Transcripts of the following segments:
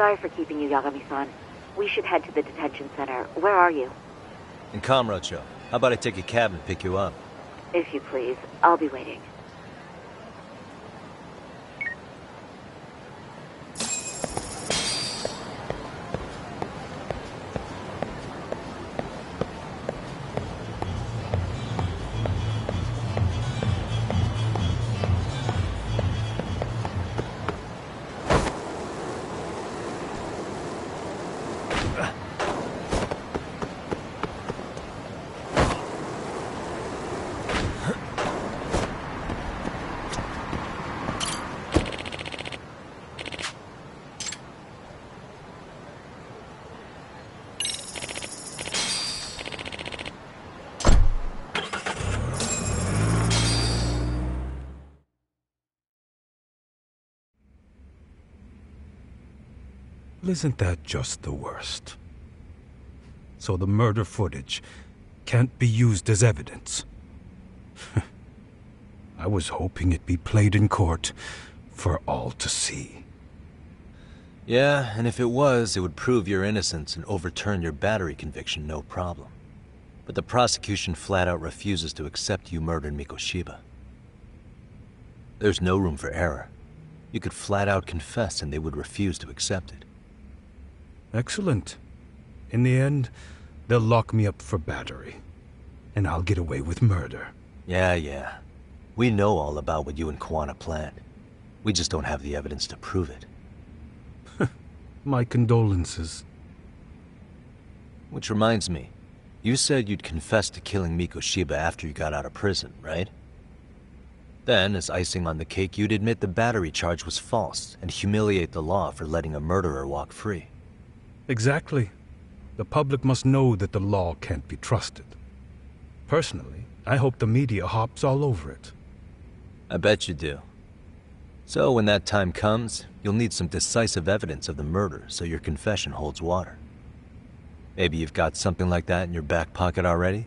Sorry for keeping you, Yagami-san. We should head to the detention center. Where are you? In Kamurocho. How about I take a cab and pick you up? If you please. I'll be waiting. Isn't that just the worst? So the murder footage can't be used as evidence. I was hoping it'd be played in court for all to see. Yeah, and if it was, it would prove your innocence and overturn your battery conviction, no problem. But the prosecution flat out refuses to accept you murdered Mikoshiba. There's no room for error. You could flat out confess and they would refuse to accept it. Excellent. In the end, they'll lock me up for battery, and I'll get away with murder. Yeah. We know all about what you and Kwana planned. We just don't have the evidence to prove it. My condolences. Which reminds me, you said you'd confess to killing Mikoshiba after you got out of prison, right? Then, as icing on the cake, you'd admit the battery charge was false and humiliate the law for letting a murderer walk free. Exactly. The public must know that the law can't be trusted. Personally, I hope the media hops all over it. I bet you do. So when that time comes, you'll need some decisive evidence of the murder so your confession holds water. Maybe you've got something like that in your back pocket already?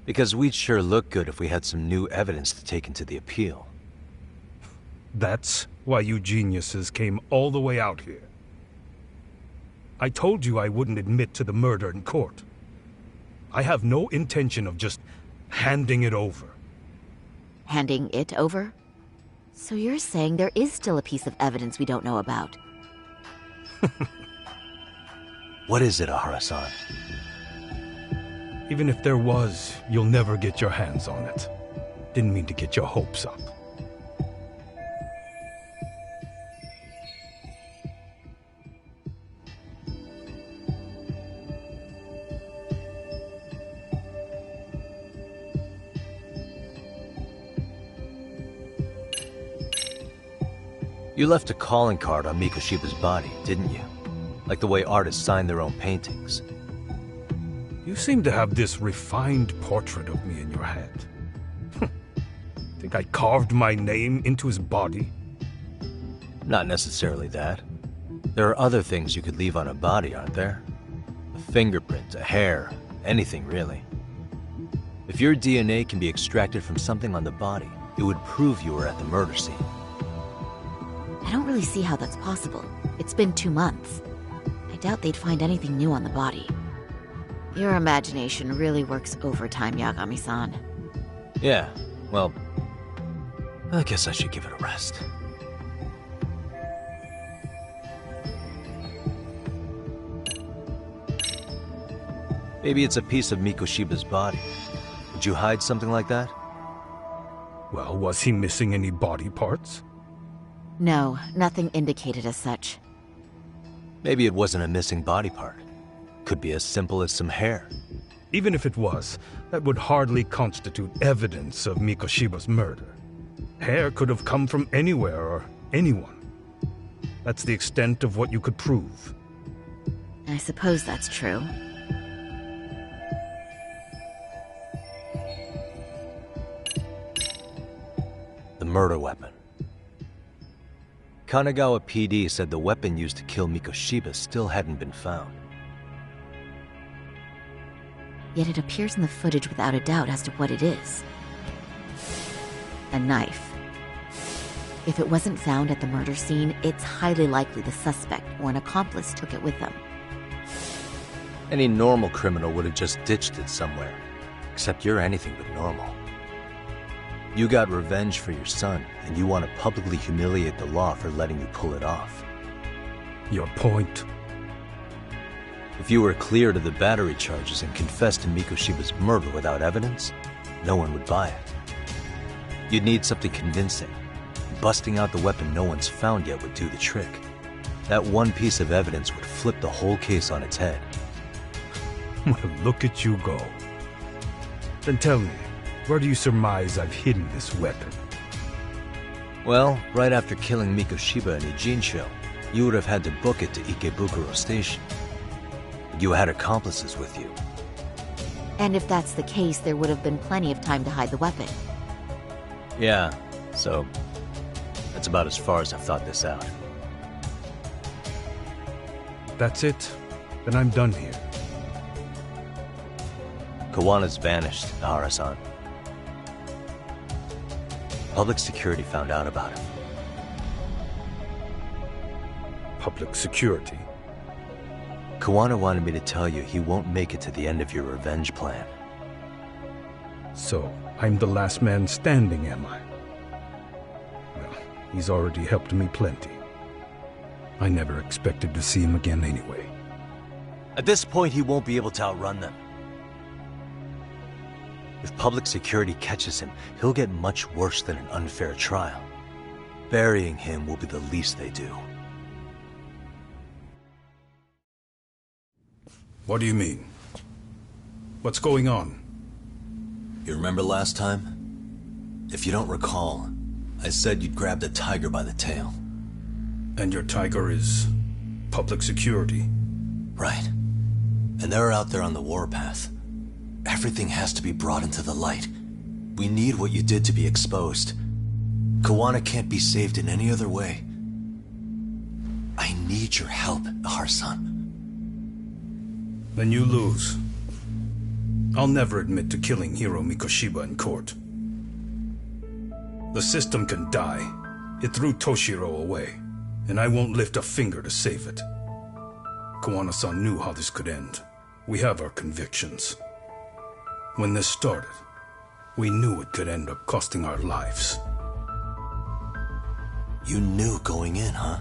Because we'd sure look good if we had some new evidence to take into the appeal. That's why you geniuses came all the way out here. I told you I wouldn't admit to the murder in court. I have no intention of just handing it over. Handing it over? So you're saying there is still a piece of evidence we don't know about? What is it, Ahara-san? Even if there was, you'll never get your hands on it. Didn't mean to get your hopes up. You left a calling card on Mikoshiba's body, didn't you? Like the way artists sign their own paintings. You seem to have this refined portrait of me in your head. Think I carved my name into his body? Not necessarily that. There are other things you could leave on a body, aren't there? A fingerprint, a hair, anything really. If your DNA can be extracted from something on the body, it would prove you were at the murder scene. I don't really see how that's possible. It's been 2 months. I doubt they'd find anything new on the body. Your imagination really works overtime, Yagami-san. Yeah, well, I guess I should give it a rest. Maybe it's a piece of Mikoshiba's body. Would you hide something like that? Well, was he missing any body parts? No, nothing indicated as such. Maybe it wasn't a missing body part. Could be as simple as some hair. Even if it was, that would hardly constitute evidence of Mikoshiba's murder. Hair could have come from anywhere or anyone. That's the extent of what you could prove. I suppose that's true. The murder weapon. Kanagawa PD said the weapon used to kill Mikoshiba still hadn't been found. Yet it appears in the footage without a doubt as to what it is. A knife. If it wasn't found at the murder scene, it's highly likely the suspect or an accomplice took it with them. Any normal criminal would have just ditched it somewhere. Except you're anything but normal. You got revenge for your son, and you want to publicly humiliate the law for letting you pull it off. Your point? If you were cleared of the battery charges and confessed to Mikoshiba's murder without evidence, no one would buy it. You'd need something convincing. Busting out the weapon no one's found yet would do the trick. That one piece of evidence would flip the whole case on its head. Well, look at you go. Then tell me, where do you surmise I've hidden this weapon? Well, right after killing Mikoshiba and Ijinsho, you would have had to book it to Ikebukuro Station. But you had accomplices with you. And if that's the case, there would have been plenty of time to hide the weapon. Yeah, so that's about as far as I've thought this out. That's it? Then I'm done here. Kawana's vanished, Nahara-san. Public security found out about him. Public security? Kawana wanted me to tell you he won't make it to the end of your revenge plan. So, I'm the last man standing, am I? Well, he's already helped me plenty. I never expected to see him again anyway. At this point, he won't be able to outrun them. If public security catches him, he'll get much worse than an unfair trial. Burying him will be the least they do. What do you mean? What's going on? You remember last time? If you don't recall, I said you'd grab the tiger by the tail. And your tiger is public security? Right. And they're out there on the warpath. Everything has to be brought into the light. We need what you did to be exposed. Kawana can't be saved in any other way. I need your help, Nahara-san. Then you lose. I'll never admit to killing Hiro Mikoshiba in court. The system can die. It threw Toshiro away, and I won't lift a finger to save it. Kawana-san knew how this could end. We have our convictions. When this started, we knew it could end up costing our lives. You knew going in, huh?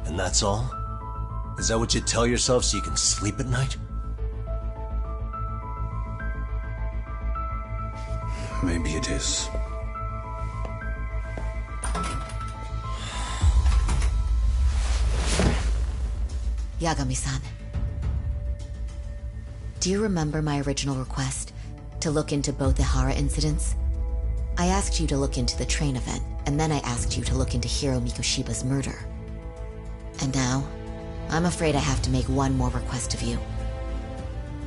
And that's all? Is that what you tell yourself so you can sleep at night? Maybe it is. Yagami-san. Do you remember my original request? To look into both Ihara incidents? I asked you to look into the train event, and then I asked you to look into Hiro Mikoshiba's murder. And now, I'm afraid I have to make one more request of you.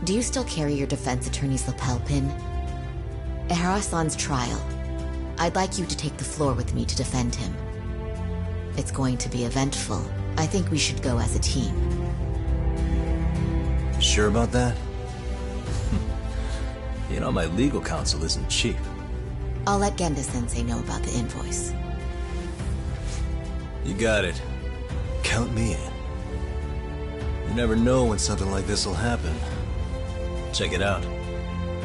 Do you still carry your defense attorney's lapel pin? Ihara-san's trial. I'd like you to take the floor with me to defend him. It's going to be eventful. I think we should go as a team. Sure about that? You know, my legal counsel isn't cheap. I'll let Genda-sensei know about the invoice. You got it. Count me in. You never know when something like this will happen. Check it out.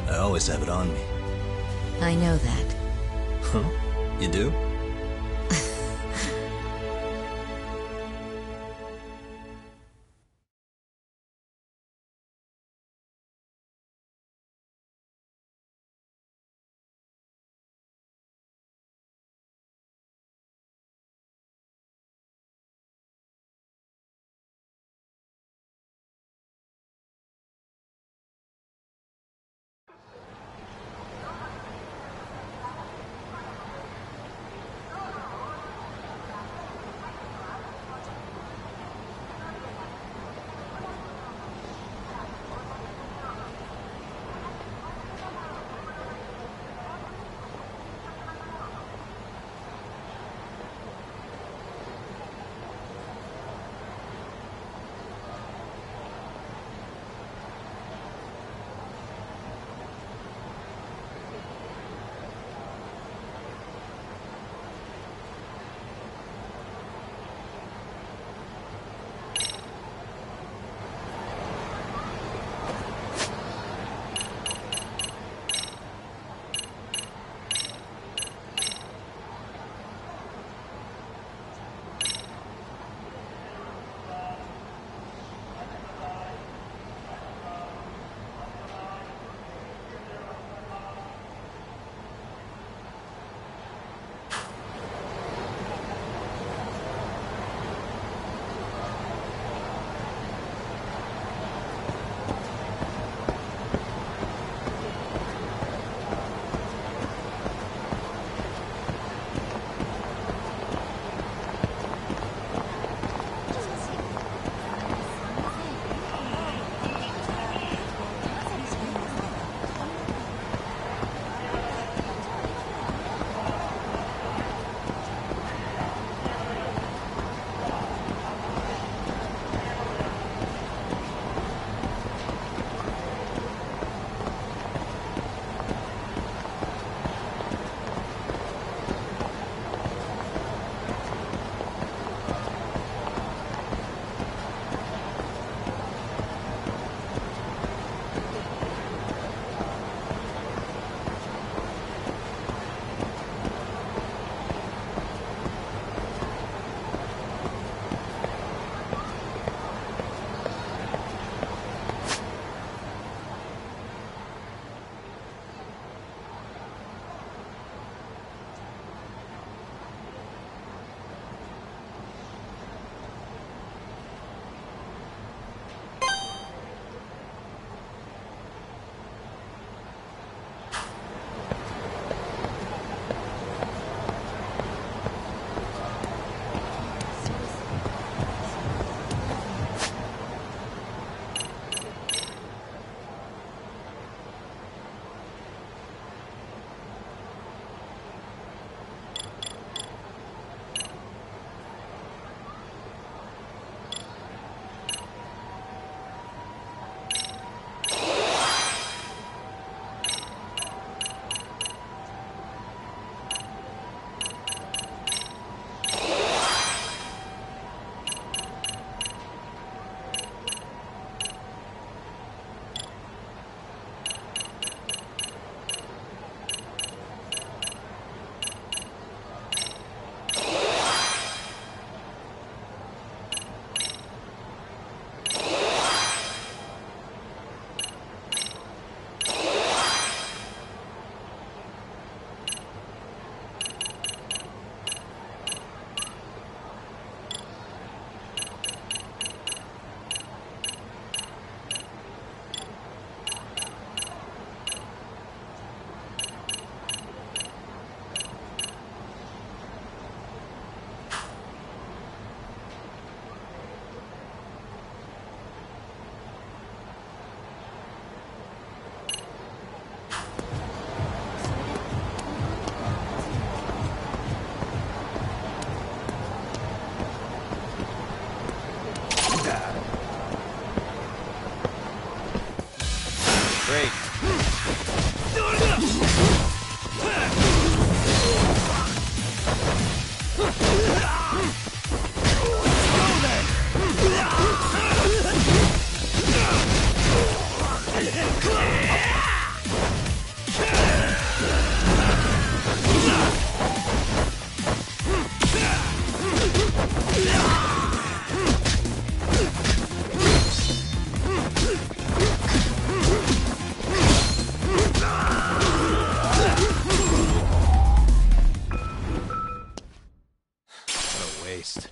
I always have it on me. I know that. Huh? You do? waste.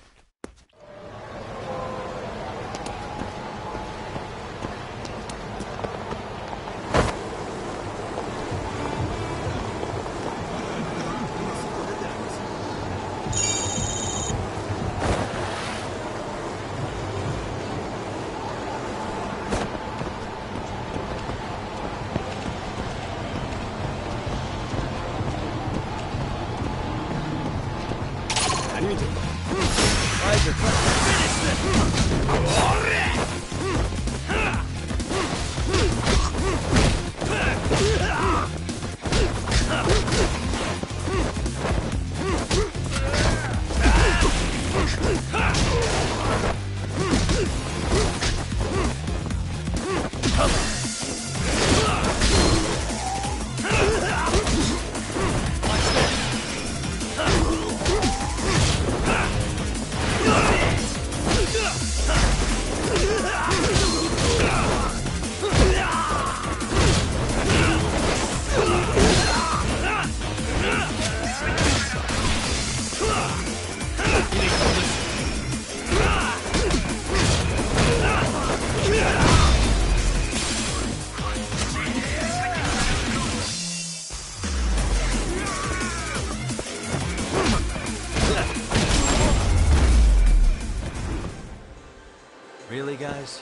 Really, guys?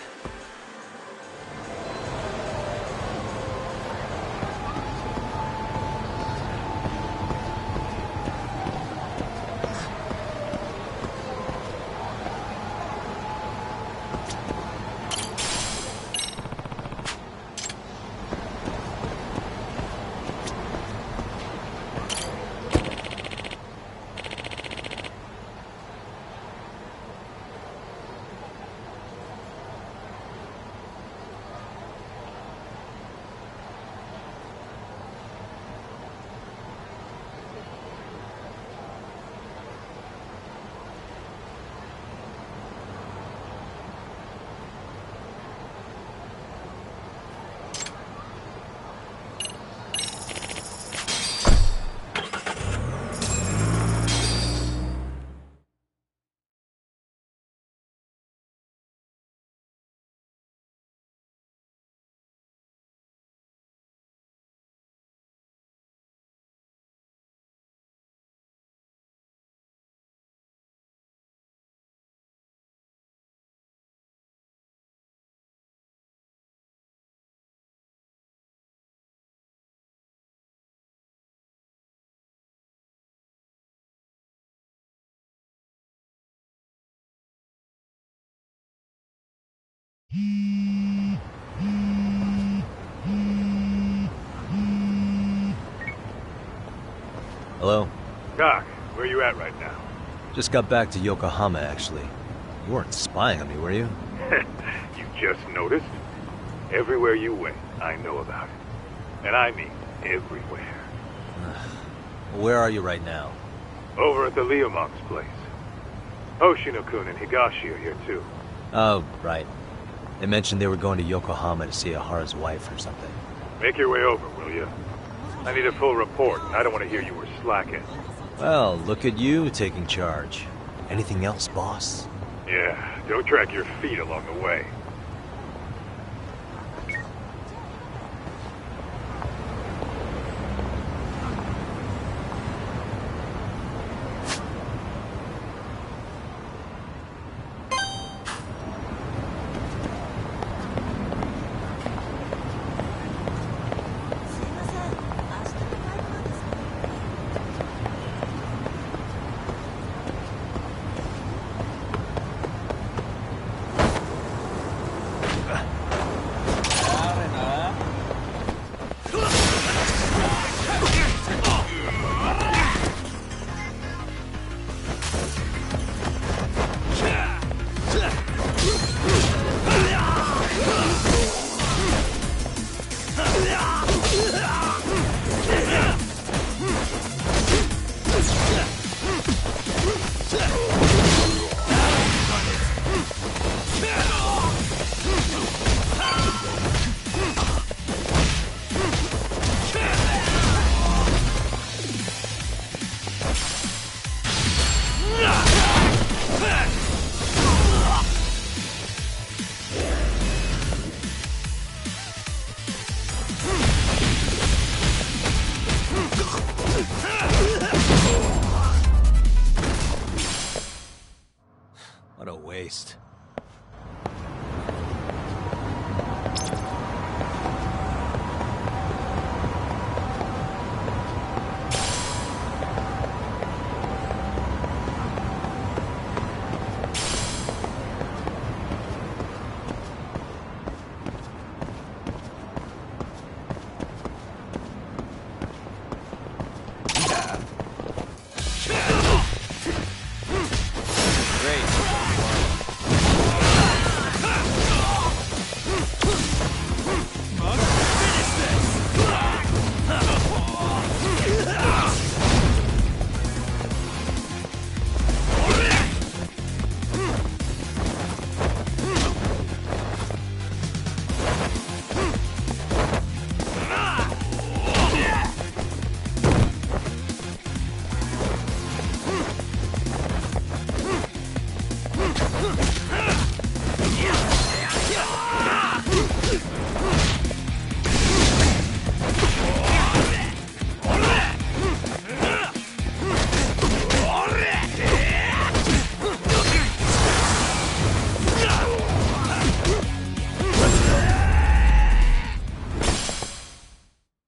Hello? Doc, where you at right now? Just got back to Yokohama, actually. You weren't spying on me, were you? You just noticed? Everywhere you went, I know about it. And I mean everywhere. Where are you right now? Over at the Leomont's place. Hoshino-kun and Higashi are here too. Oh, right. They mentioned they were going to Yokohama to see Ahara's wife or something. Make your way over, will you? I need a full report, and I don't want to hear you were slacking. Well, look at you taking charge. Anything else, boss? Yeah, don't drag your feet along the way. What a waste.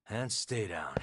And stay down.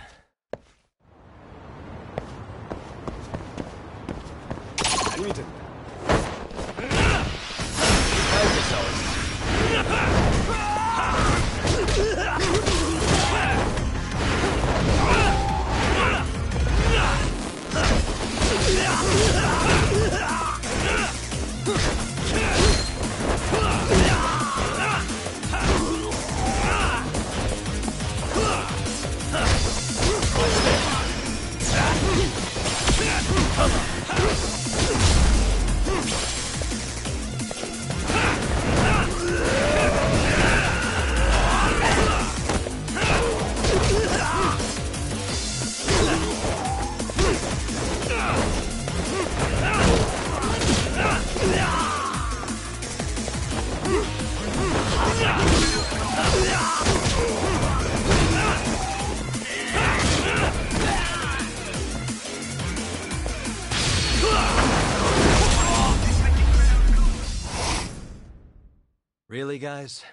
Really, guys?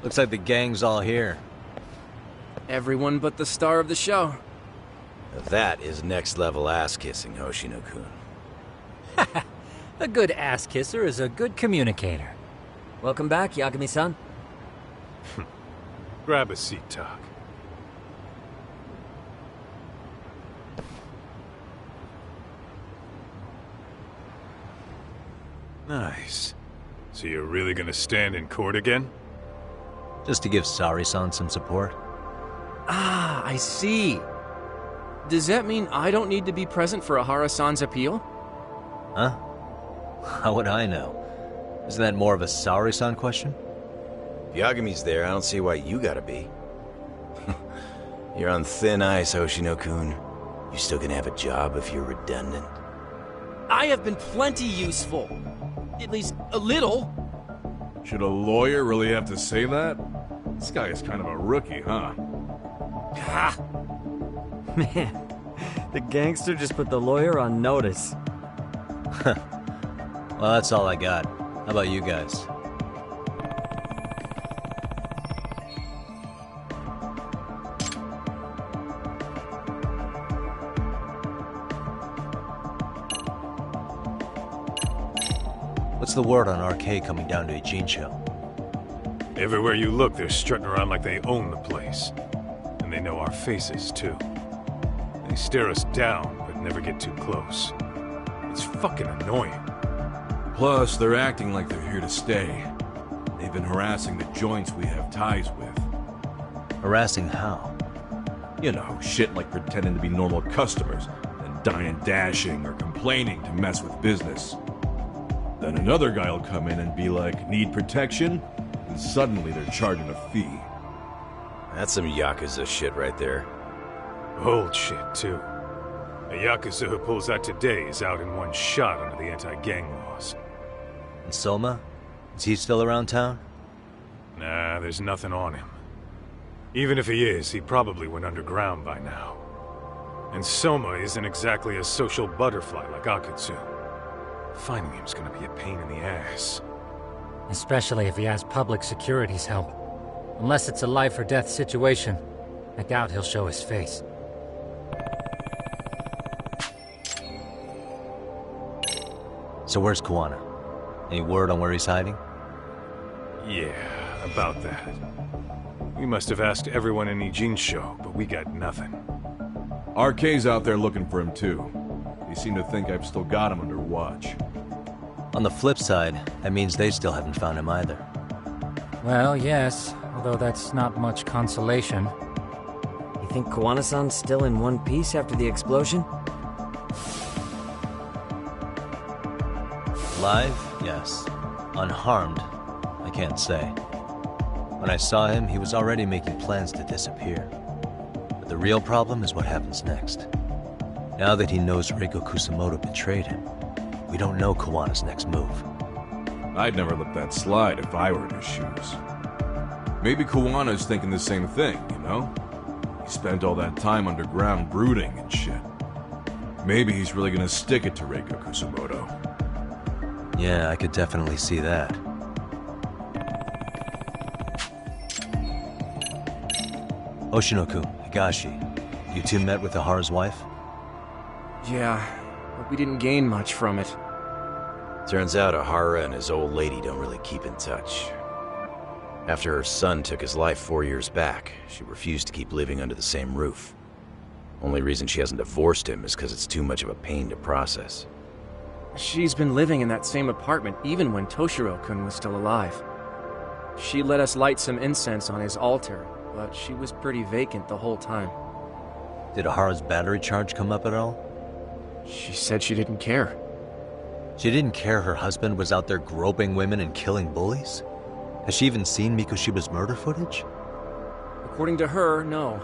Looks like the gang's all here. Everyone but the star of the show. That is next-level ass-kissing, Hoshino-kun. A good ass kisser is a good communicator. Welcome back, Yagami-san. Grab a seat, Tak. Nice. So you're really gonna stand in court again? Just to give Sari-san some support. Ah, I see. Does that mean I don't need to be present for Ahara-san's appeal? Huh? How would I know? Isn't that more of a Sari-san question? If Yagami's there, I don't see why you gotta be. You're on thin ice, Hoshino-kun. You still gonna have a job if you're redundant? I have been plenty useful. At least a little. Should a lawyer really have to say that? This guy is kind of a rookie, huh? Ah, Man, the gangster just put the lawyer on notice. Well, that's all I got. How about you guys? What's the word on RK coming down to Ijincho? Everywhere you look, they're strutting around like they own the place. And they know our faces, too. They stare us down, but never get too close. It's fucking annoying. Plus, they're acting like they're here to stay. They've been harassing the joints we have ties with. Harassing how? You know, shit like pretending to be normal customers, then dine and dashing or complaining to mess with business. Then another guy will come in and be like, need protection? And suddenly they're charging a fee. That's some Yakuza shit right there. Old shit, too. A Yakuza who pulls that today is out in one shot under the anti-gang laws. And Soma? Is he still around town? Nah, there's nothing on him. Even if he is, he probably went underground by now. And Soma isn't exactly a social butterfly like Akatsu. Finding him's gonna be a pain in the ass. Especially if he has public security's help. Unless it's a life or death situation, I doubt he'll show his face. So where's Kuwana? Any word on where he's hiding? Yeah, about that. We must have asked everyone in Ijincho, but we got nothing. RK's out there looking for him too. They seem to think I've still got him under watch. On the flip side, that means they still haven't found him either. Well, yes, although that's not much consolation. You think Kuwana-san's still in one piece after the explosion? Alive? Yes. Unharmed? I can't say. When I saw him, he was already making plans to disappear. But the real problem is what happens next. Now that he knows Reiko Kusamoto betrayed him, we don't know Kawana's next move. I'd never let that slide if I were in his shoes. Maybe Kawana's thinking the same thing, you know? He spent all that time underground brooding and shit. Maybe he's really gonna stick it to Reiko Kusamoto. Yeah, I could definitely see that. Oshinoku, Higashi, you two met with Ahara's wife? Yeah, but we didn't gain much from it. Turns out Ahara and his old lady don't really keep in touch. After her son took his life 4 years back, she refused to keep living under the same roof. Only reason she hasn't divorced him is because it's too much of a pain to process. She's been living in that same apartment even when Toshiro-kun was still alive. She let us light some incense on his altar, but she was pretty vacant the whole time. Did Ahara's battery charge come up at all? She said she didn't care. She didn't care her husband was out there groping women and killing bullies? Has she even seen Mikoshiba's murder footage? According to her, no.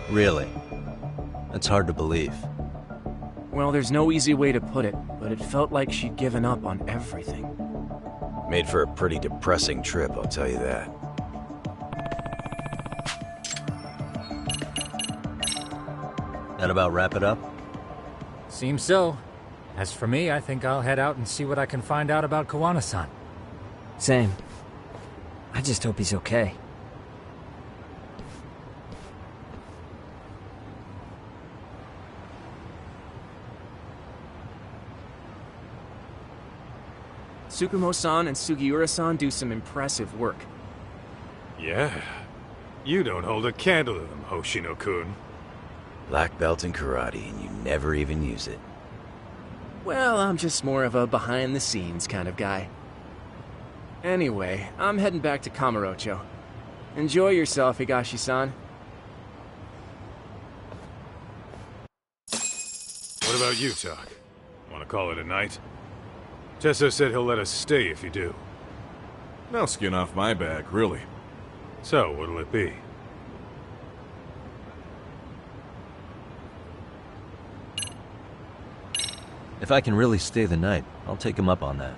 Really? That's hard to believe. Well, there's no easy way to put it, but it felt like she'd given up on everything. Made for a pretty depressing trip, I'll tell you that. That about wrap it up? Seems so. As for me, I think I'll head out and see what I can find out about Kuwana-san. Same. I just hope he's okay. Tsukumo-san and Sugiura-san do some impressive work. Yeah. You don't hold a candle to them, Hoshino-kun. Black belt in karate, and you never even use it. Well, I'm just more of a behind-the-scenes kind of guy. Anyway, I'm heading back to Kamurocho. Enjoy yourself, Higashi-san. What about you, Tak? Want to call it a night? Tesso said he'll let us stay if you do. No skin off my back, really. So, what'll it be? If I can really stay the night, I'll take him up on that.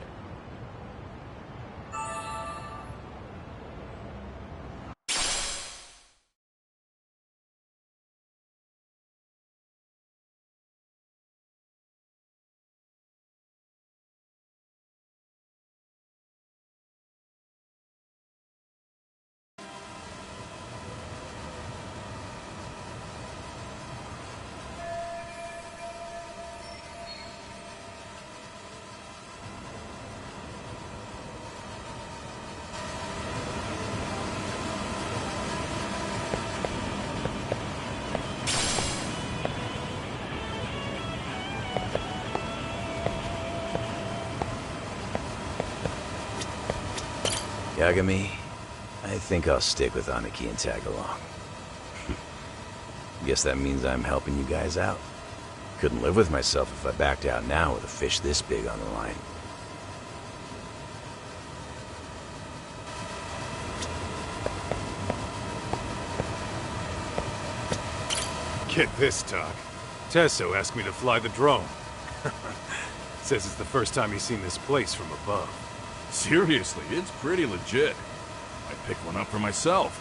Yagami, I think I'll stick with Aniki and tag along. Guess that means I'm helping you guys out. Couldn't live with myself if I backed out now with a fish this big on the line. Get this, Doc. Tesso asked me to fly the drone. Says it's the first time he's seen this place from above. Seriously, it's pretty legit. I picked one up for myself.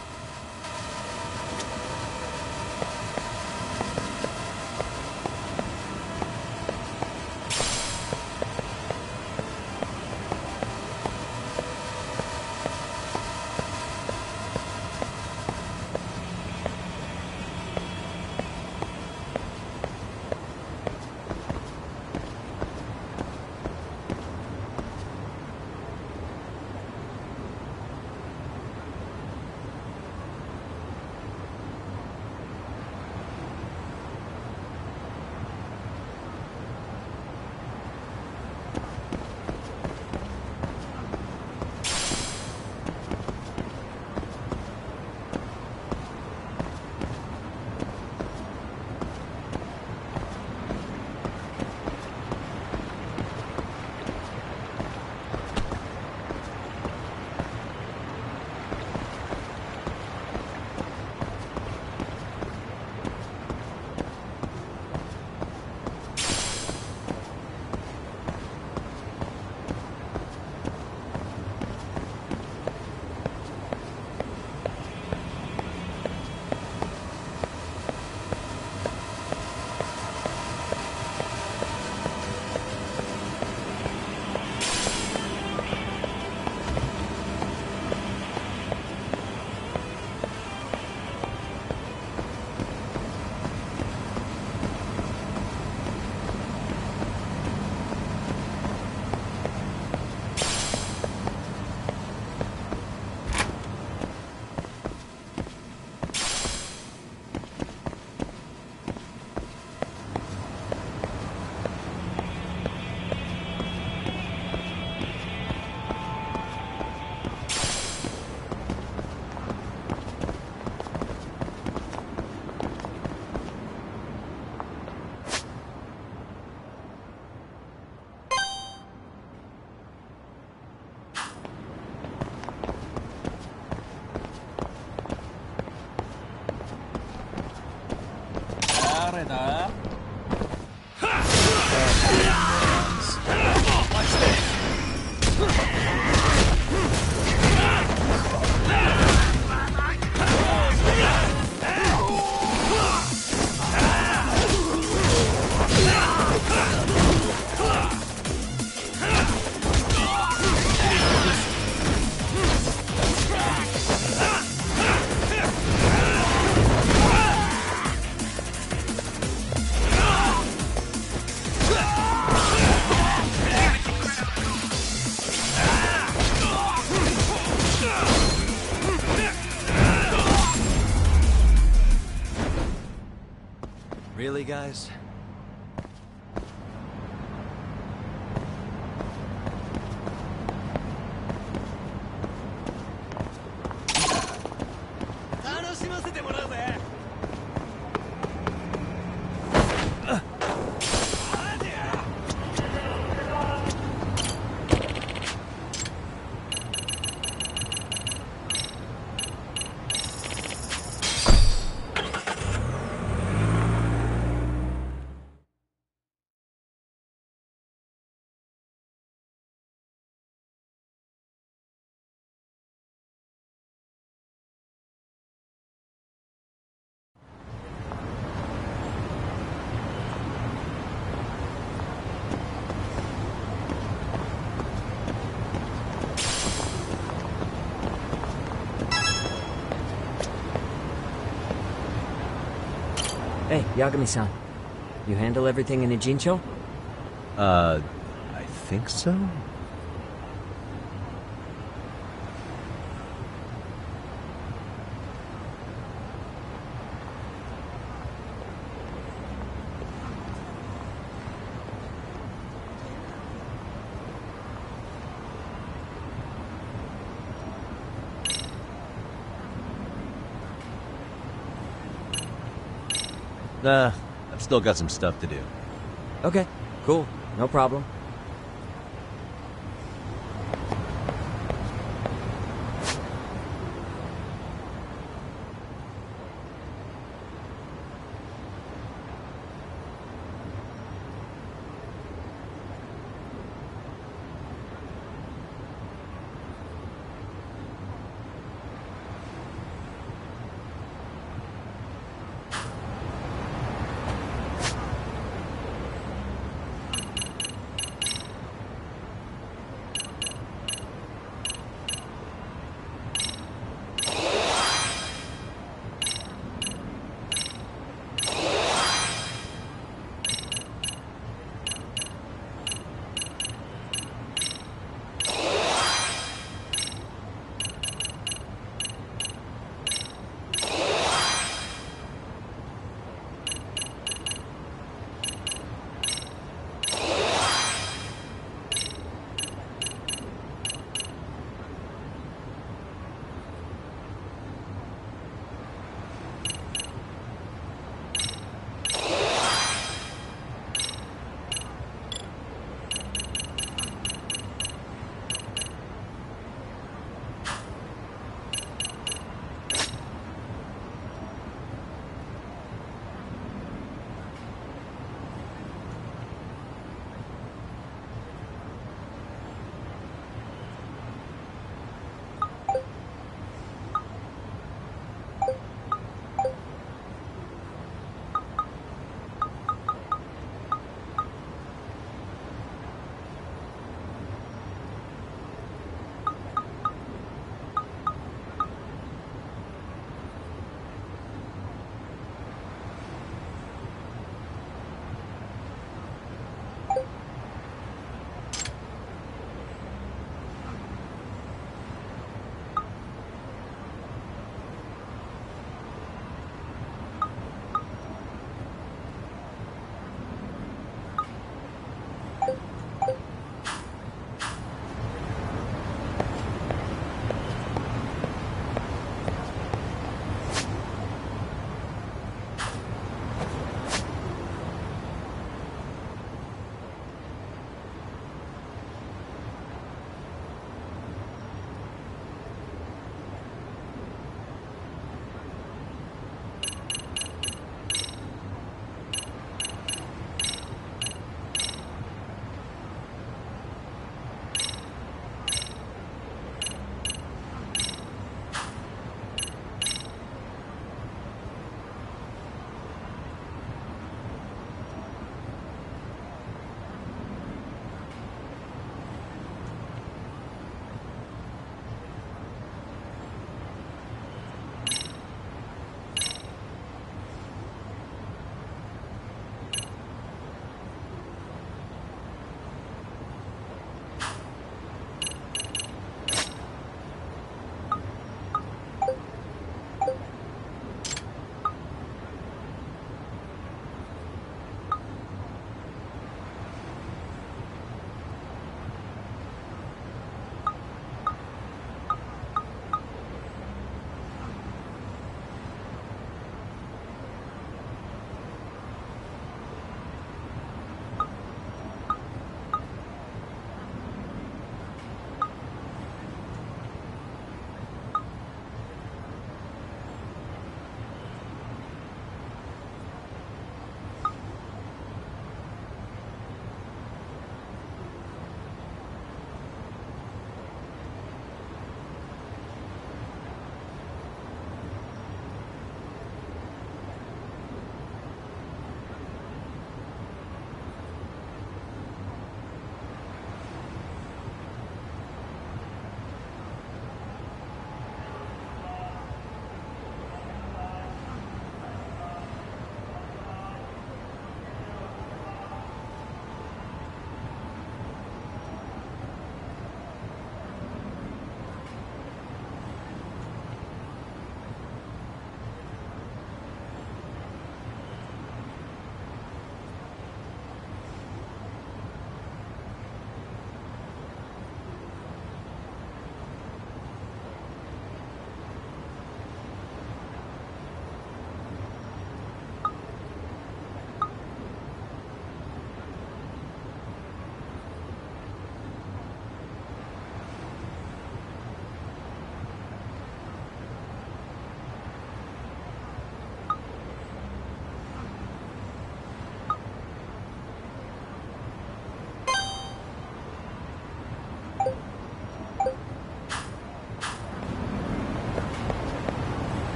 Really, guys? Hey, Yagami-san. You handle everything in Ijincho? I think so? Nah, I've still got some stuff to do. Okay, cool. No problem.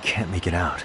can't make it out.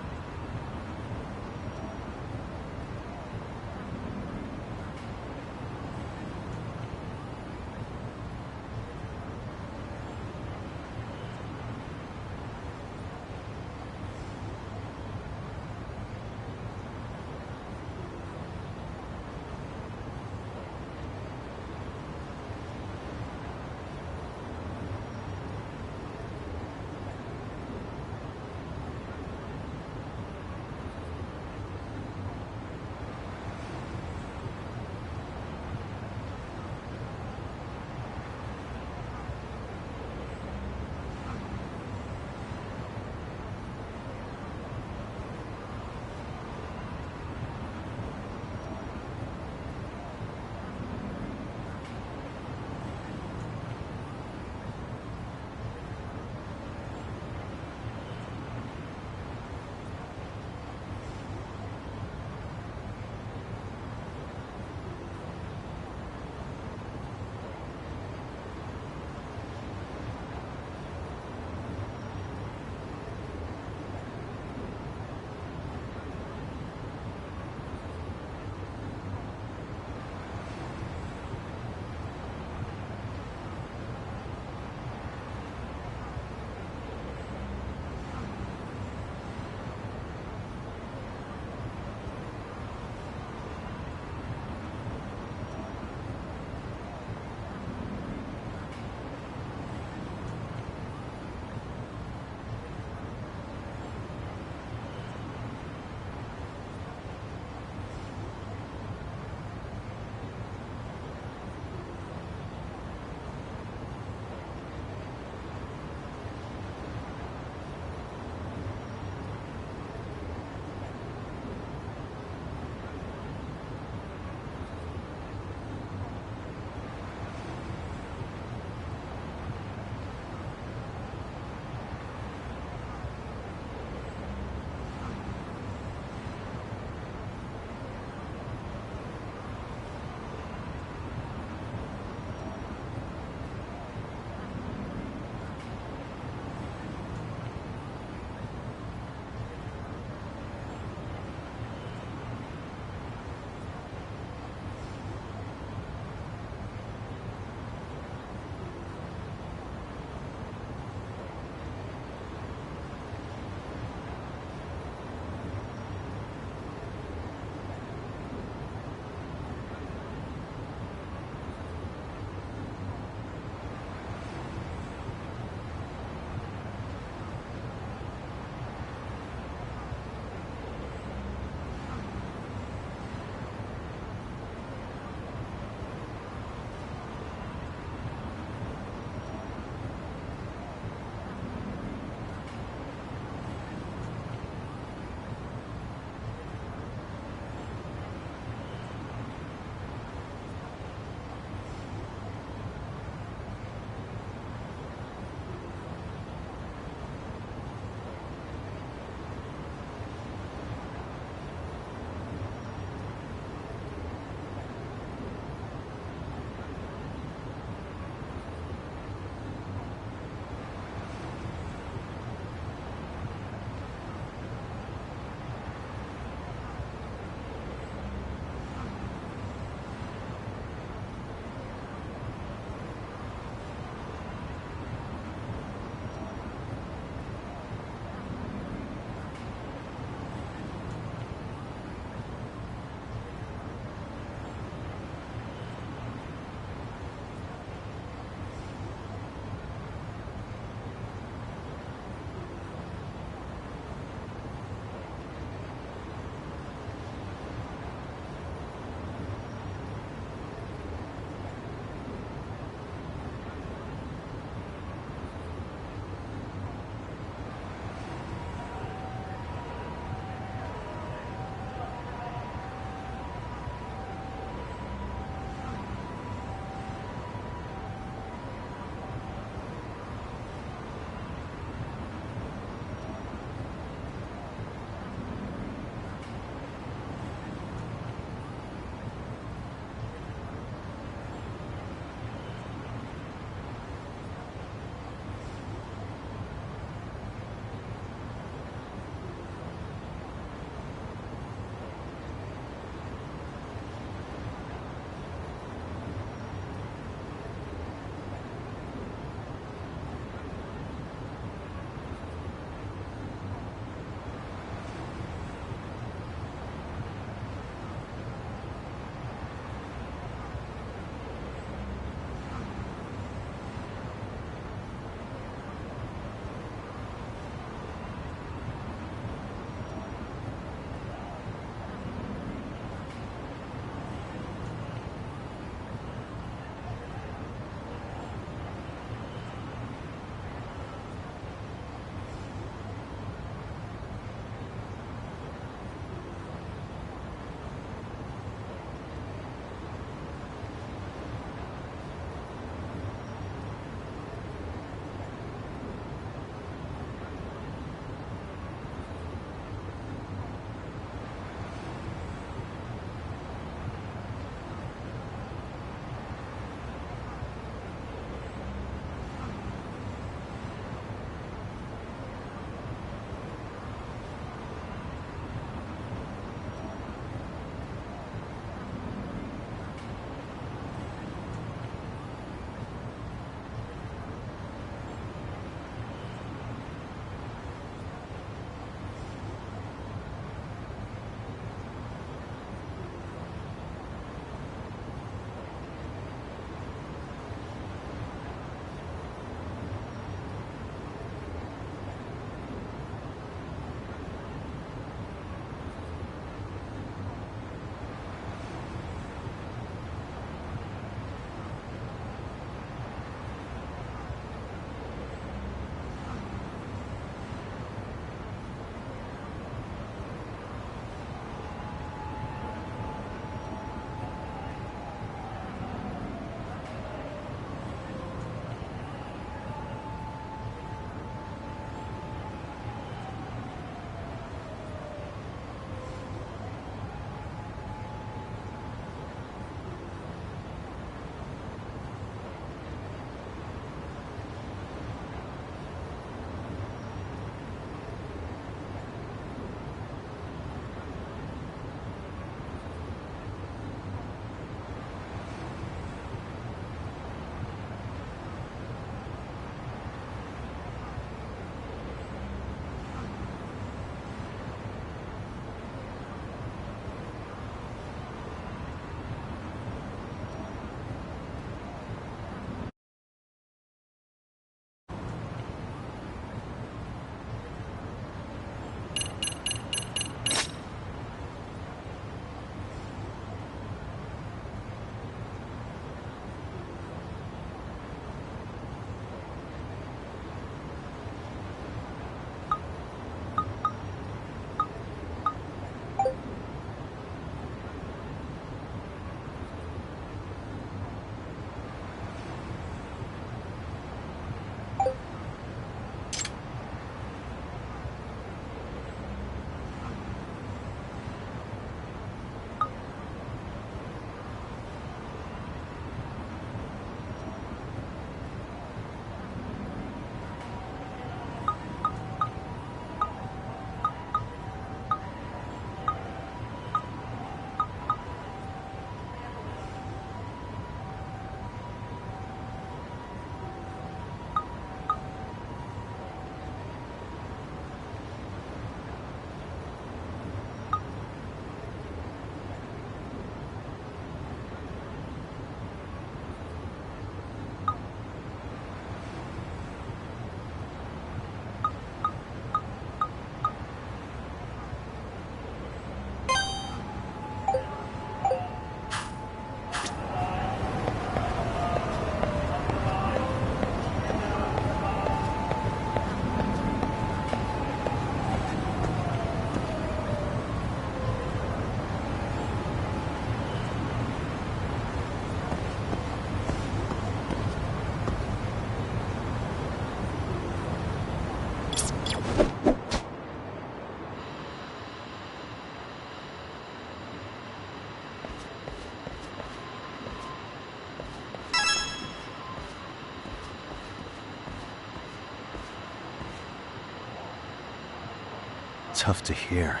tough to hear.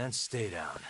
And stay down.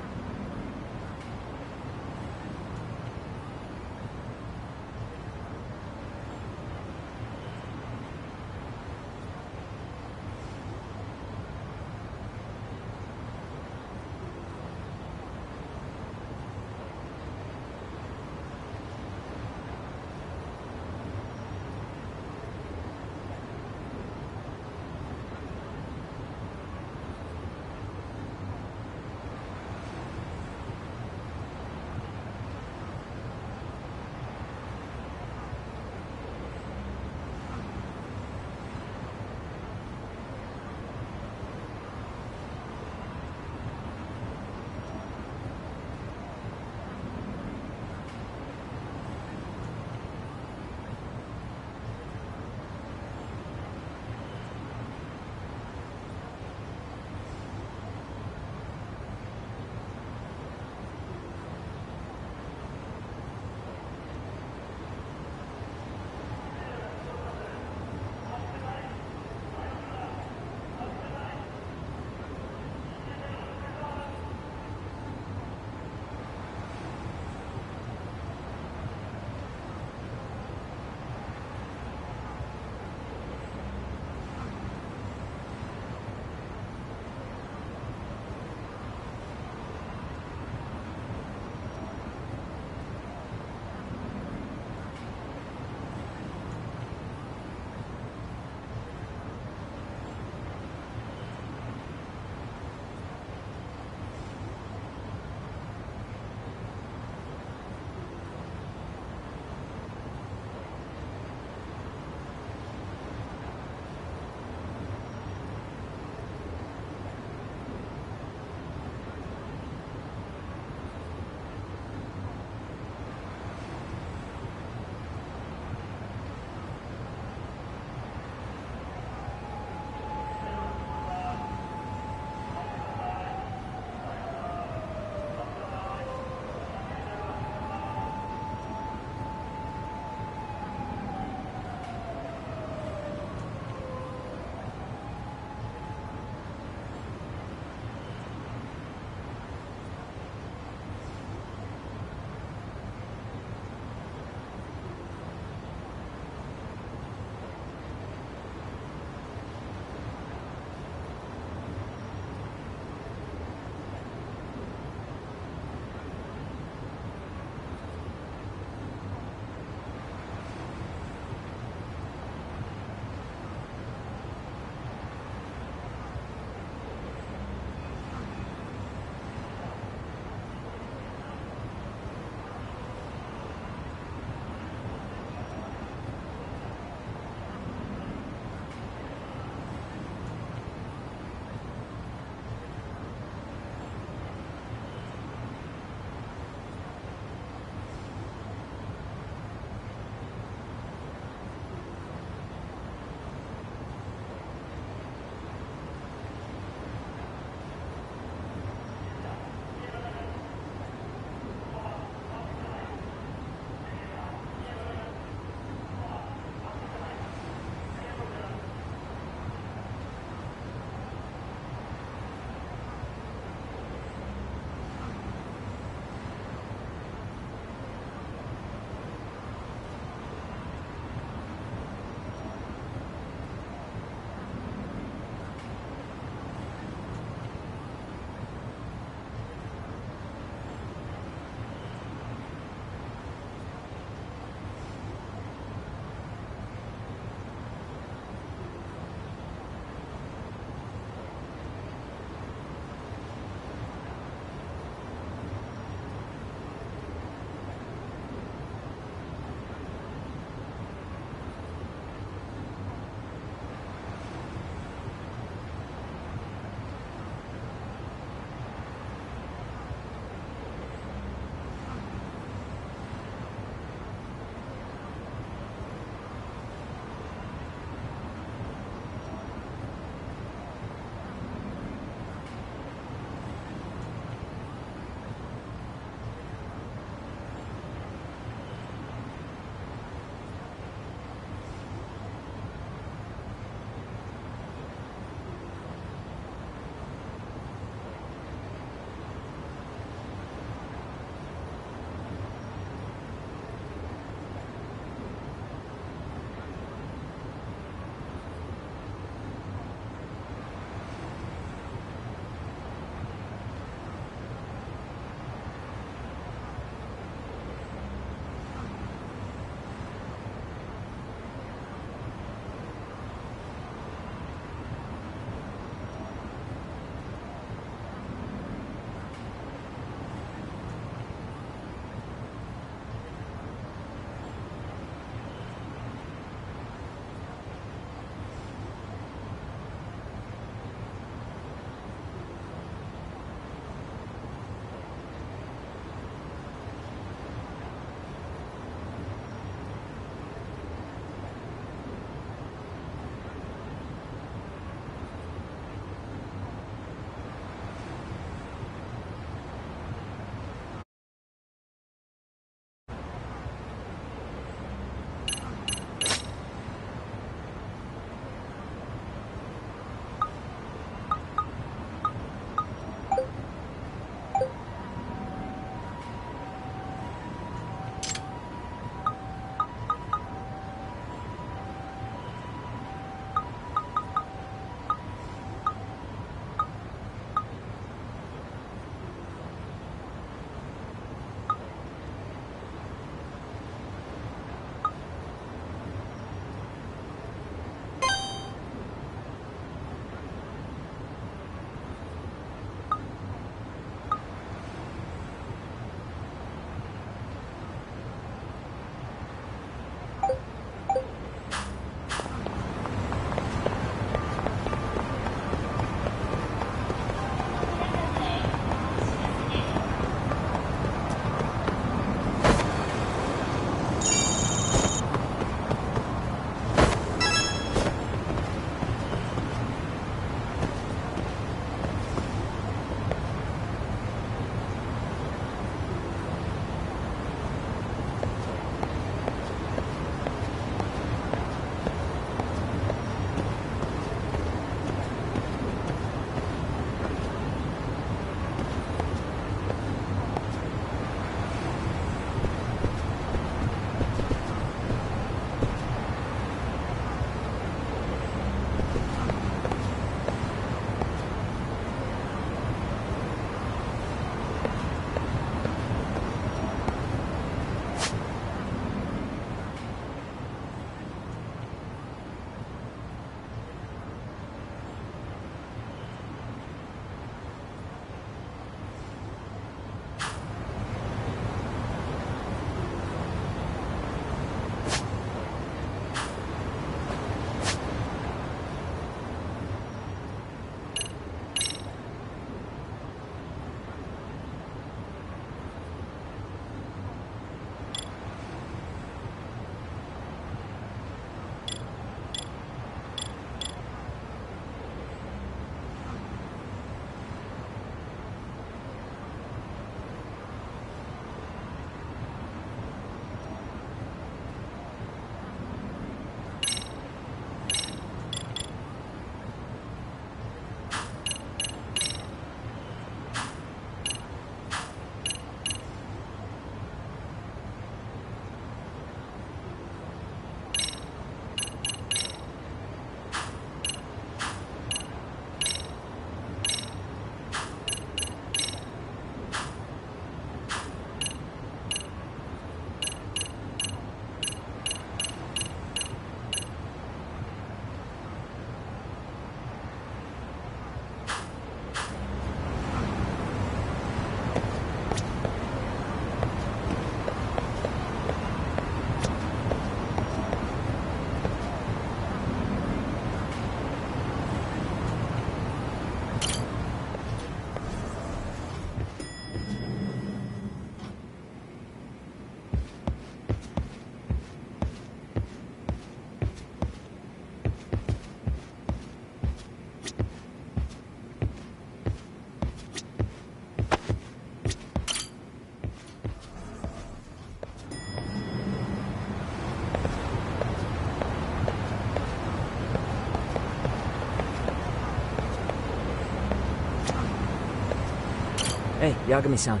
Hey, Yagami-san.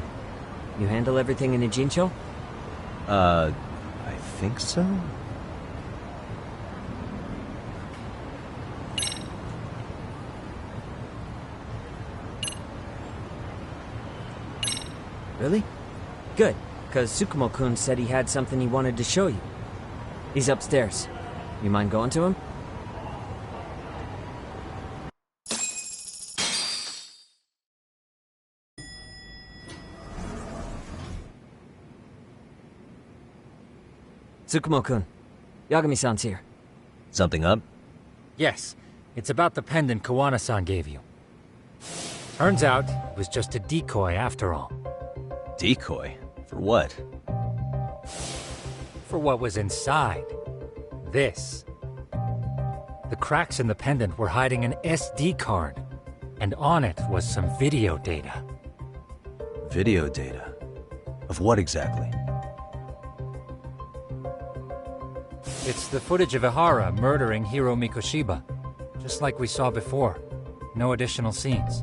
You handle everything in Ijincho? I think so? Really? Good, because Tsukumo-kun said he had something he wanted to show you. He's upstairs. You mind going to him? Tsukumo-kun, Yagami-san's here. Something up? Yes, it's about the pendant Kawana-san gave you. Turns out, it was just a decoy after all. Decoy? For what? For what was inside. This. The cracks in the pendant were hiding an SD card, and on it was some video data. Video data? Of what exactly? It's the footage of Ihara murdering Hiro Mikoshiba, just like we saw before. No additional scenes.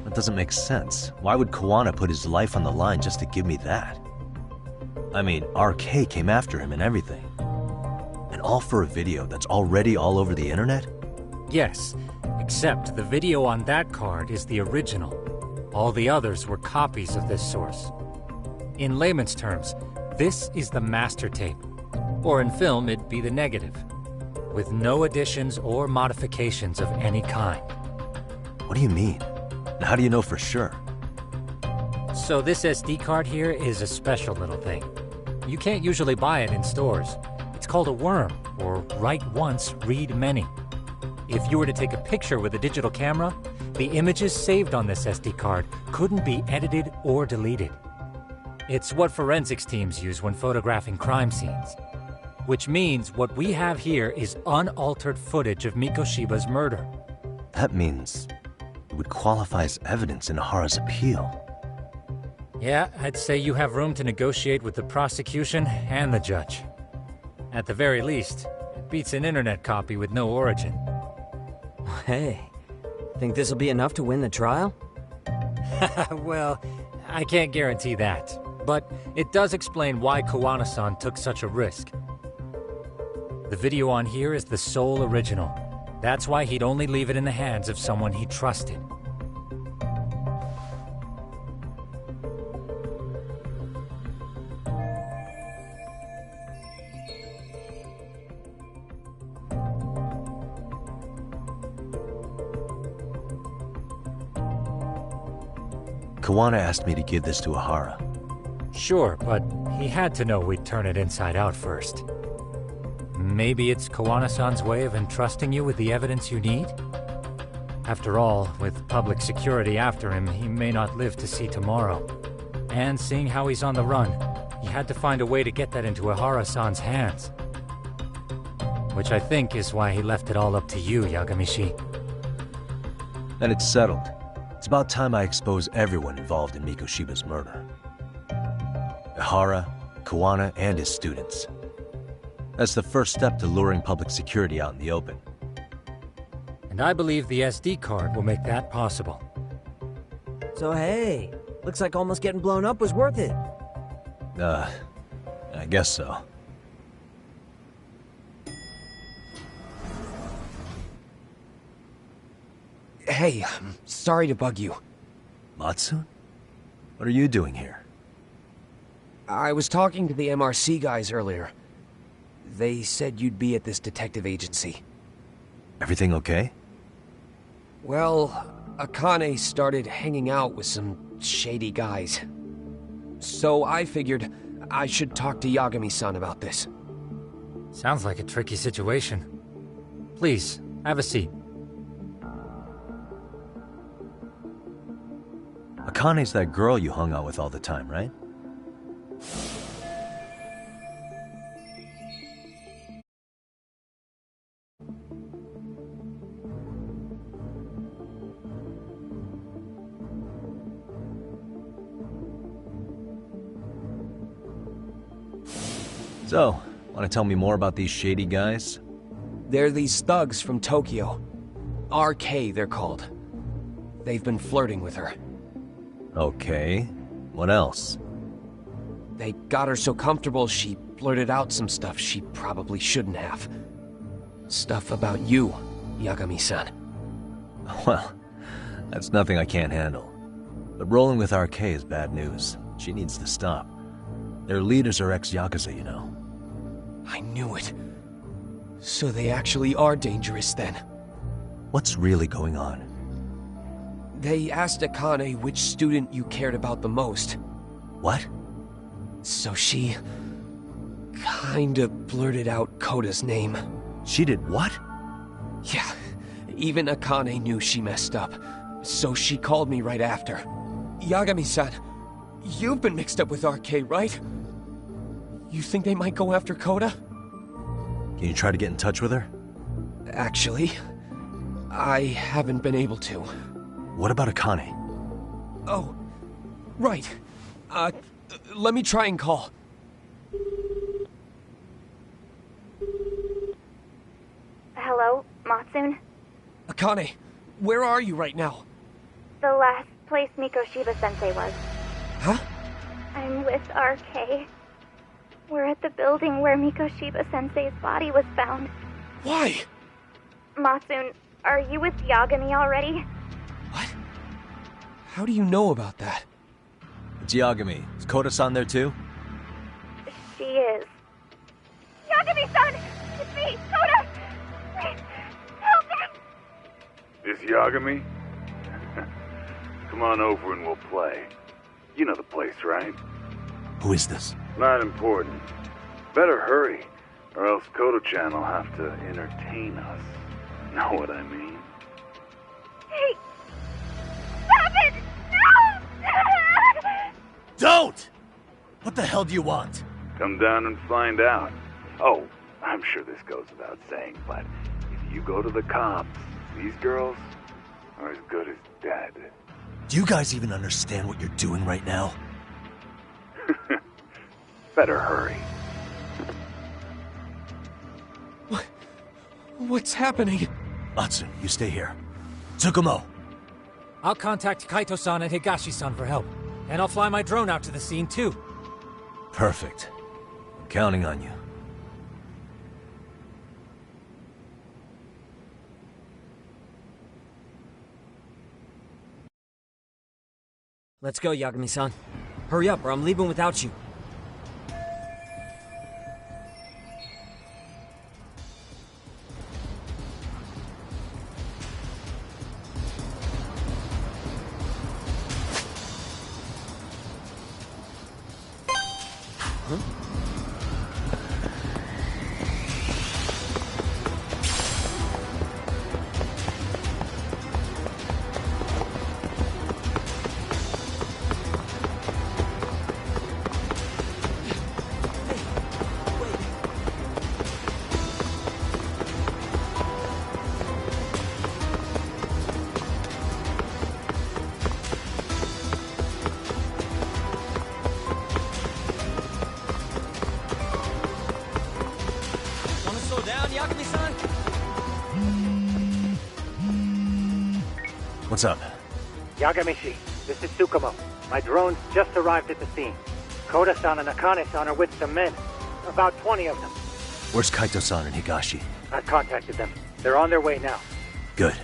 That doesn't make sense. Why would Kawana put his life on the line just to give me that? I mean, RK came after him and everything. And all for a video that's already all over the internet? Yes, except the video on that card is the original. All the others were copies of this source. In layman's terms, this is the master tape. Or in film, it'd be the negative. With no additions or modifications of any kind. What do you mean? And how do you know for sure? So this SD card here is a special little thing. You can't usually buy it in stores. It's called a worm, or write once, read many. If you were to take a picture with a digital camera, the images saved on this SD card couldn't be edited or deleted. It's what forensics teams use when photographing crime scenes. Which means what we have here is unaltered footage of Mikoshiba's murder. That means it would qualify as evidence in Ihara's appeal. Yeah, I'd say you have room to negotiate with the prosecution and the judge. At the very least, it beats an internet copy with no origin. Hey, think this'll be enough to win the trial? Well, I can't guarantee that. But it does explain why Kawana-san took such a risk. The video on here is the sole original. That's why he'd only leave it in the hands of someone he trusted. Kawana asked me to give this to Ihara. Sure, but he had to know we'd turn it inside out first. Maybe it's Kawana-san's way of entrusting you with the evidence you need? After all, with public security after him, he may not live to see tomorrow. And seeing how he's on the run, he had to find a way to get that into Ihara-san's hands. Which I think is why he left it all up to you, Yagamishi. Then it's settled. It's about time I expose everyone involved in Mikoshiba's murder. Ihara, Kawana, and his students. That's the first step to luring public security out in the open. And I believe the SD card will make that possible. So hey, looks like almost getting blown up was worth it. I guess so. Hey, I'm sorry to bug you. Matsu? What are you doing here? I was talking to the MRC guys earlier. They said you'd be at this detective agency. Everything okay? Well, Akane started hanging out with some shady guys. So I figured I should talk to Yagami-san about this. Sounds like a tricky situation. Please, have a seat. Akane's that girl you hung out with all the time, right? So, want to tell me more about these shady guys? They're these thugs from Tokyo. RK, they're called. They've been flirting with her. Okay. What else? They got her so comfortable she blurted out some stuff she probably shouldn't have. Stuff about you, Yagami-san. Well, that's nothing I can't handle. But rolling with RK is bad news. She needs to stop. Their leaders are ex-Yakuza, you know. I knew it. So they actually are dangerous then. What's really going on? They asked Akane which student you cared about the most. What? So she kinda blurted out Koda's name. She did what? Yeah, even Akane knew she messed up. So she called me right after. Yagami-san, you've been mixed up with RK, right? You think they might go after Koda? Can you try to get in touch with her? Actually, I haven't been able to. What about Akane? Oh, right. Let me try and call. Hello, Matsune? Akane, where are you right now? The last place Mikoshiba-sensei was. Huh? I'm with RK. We're at the building where Mikoshiba-sensei's body was found. Why? Matsune, are you with Yagami already? What? How do you know about that? It's Yagami. Is Koda-san there too? She is. Yagami-san! It's me, Koda! Please, help me! This Yagami? Come on over and we'll play. You know the place, right? Who is this? Not important. Better hurry, or else Kodo-chan will have to entertain us. Know what I mean? Hey! Stop it! No! Don't! What the hell do you want? Come down and find out. Oh, I'm sure this goes without saying, but if you go to the cops, these girls are as good as dead. Do you guys even understand what you're doing right now? Better hurry. What's happening? Matsune, you stay here. Tsukumo! I'll contact Kaito-san and Higashi-san for help. And I'll fly my drone out to the scene, too. Perfect. I'm counting on you. Let's go, Yagami-san. Hurry up, or I'm leaving without you. What's up? Yagami-shi, this is Tsukumo. My drones just arrived at the scene. Koda-san and Akane-san are with some men. About 20 of them. Where's Kaito-san and Higashi? I've contacted them. They're on their way now. Good.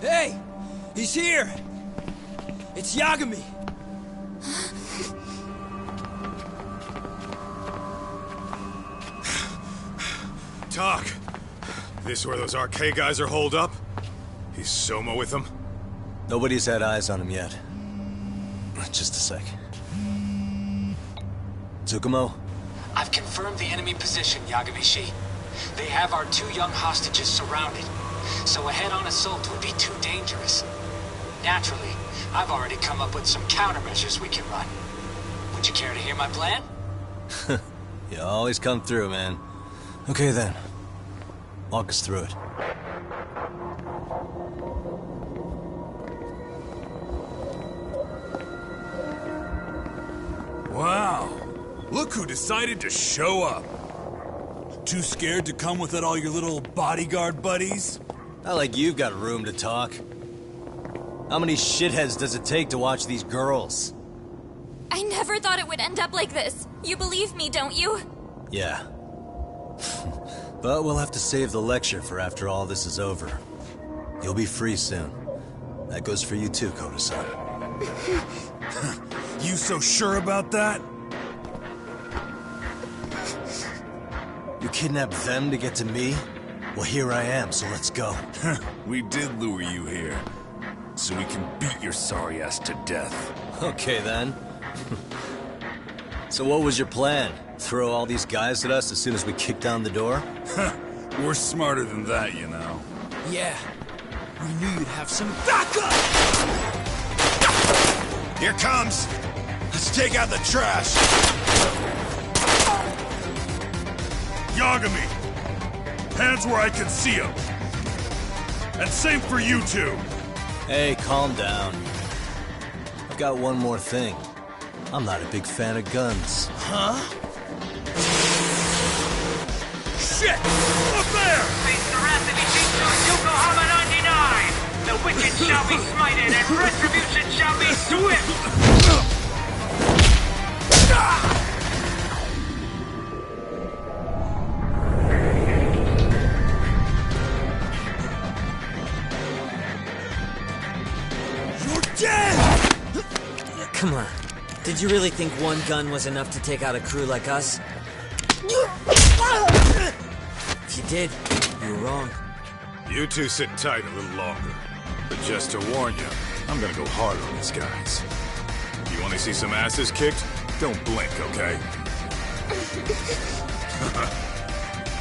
Hey! He's here! It's Yagami! Talk. This where those RK guys are holed up? He's Soma with them? Nobody's had eyes on him yet. Just a sec. Tsukumo? I've confirmed the enemy position, Yagami-shi. They have our 2 young hostages surrounded, so a head-on assault would be too dangerous. Naturally, I've already come up with some countermeasures we can run. Would you care to hear my plan? You always come through, man. Okay then. Walk us through it. Wow. Look who decided to show up. Too scared to come without all your little bodyguard buddies? Not like you've got room to talk. How many shitheads does it take to watch these girls? I never thought it would end up like this. You believe me, don't you? Yeah. But we'll have to save the lecture for after all this is over. You'll be free soon. That goes for you too, Koda-san. You so sure about that? You kidnapped them to get to me? Well, here I am, so let's go. We did lure you here, so we can beat your sorry ass to death. Okay, then. So what was your plan? Throw all these guys at us as soon as we kick down the door? We're smarter than that, you know. Yeah. We knew you'd have some backup! Here comes! Let's take out the trash! Yagami! Hands where I can see them! And same for you two! Hey, calm down. I've got one more thing. I'm not a big fan of guns. Huh? Shit! Up there! Face the wrath of Ishitsu Yokohama 99! The wicked shall be smited and retribution shall be swift! You're dead! Come on. Did you really think one gun was enough to take out a crew like us? If you did, you were wrong. You two sit tight a little longer. But just to warn you, I'm gonna go hard on these guys. If you want to see some asses kicked, don't blink, okay?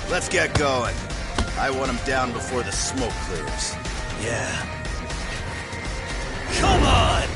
Let's get going. I want him down before the smoke clears. Yeah. Come on!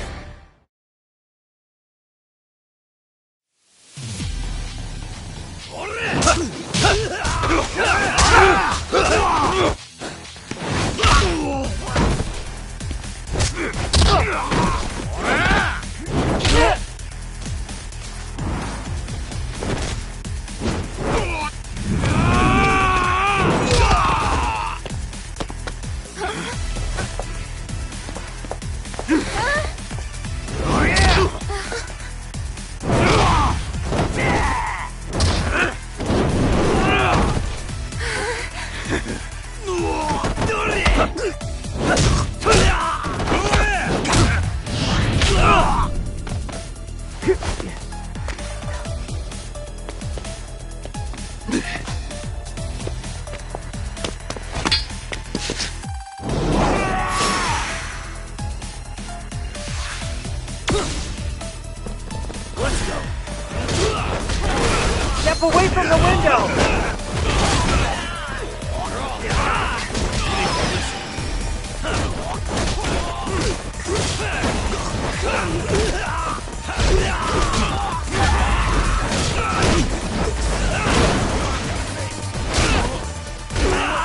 Away from the window!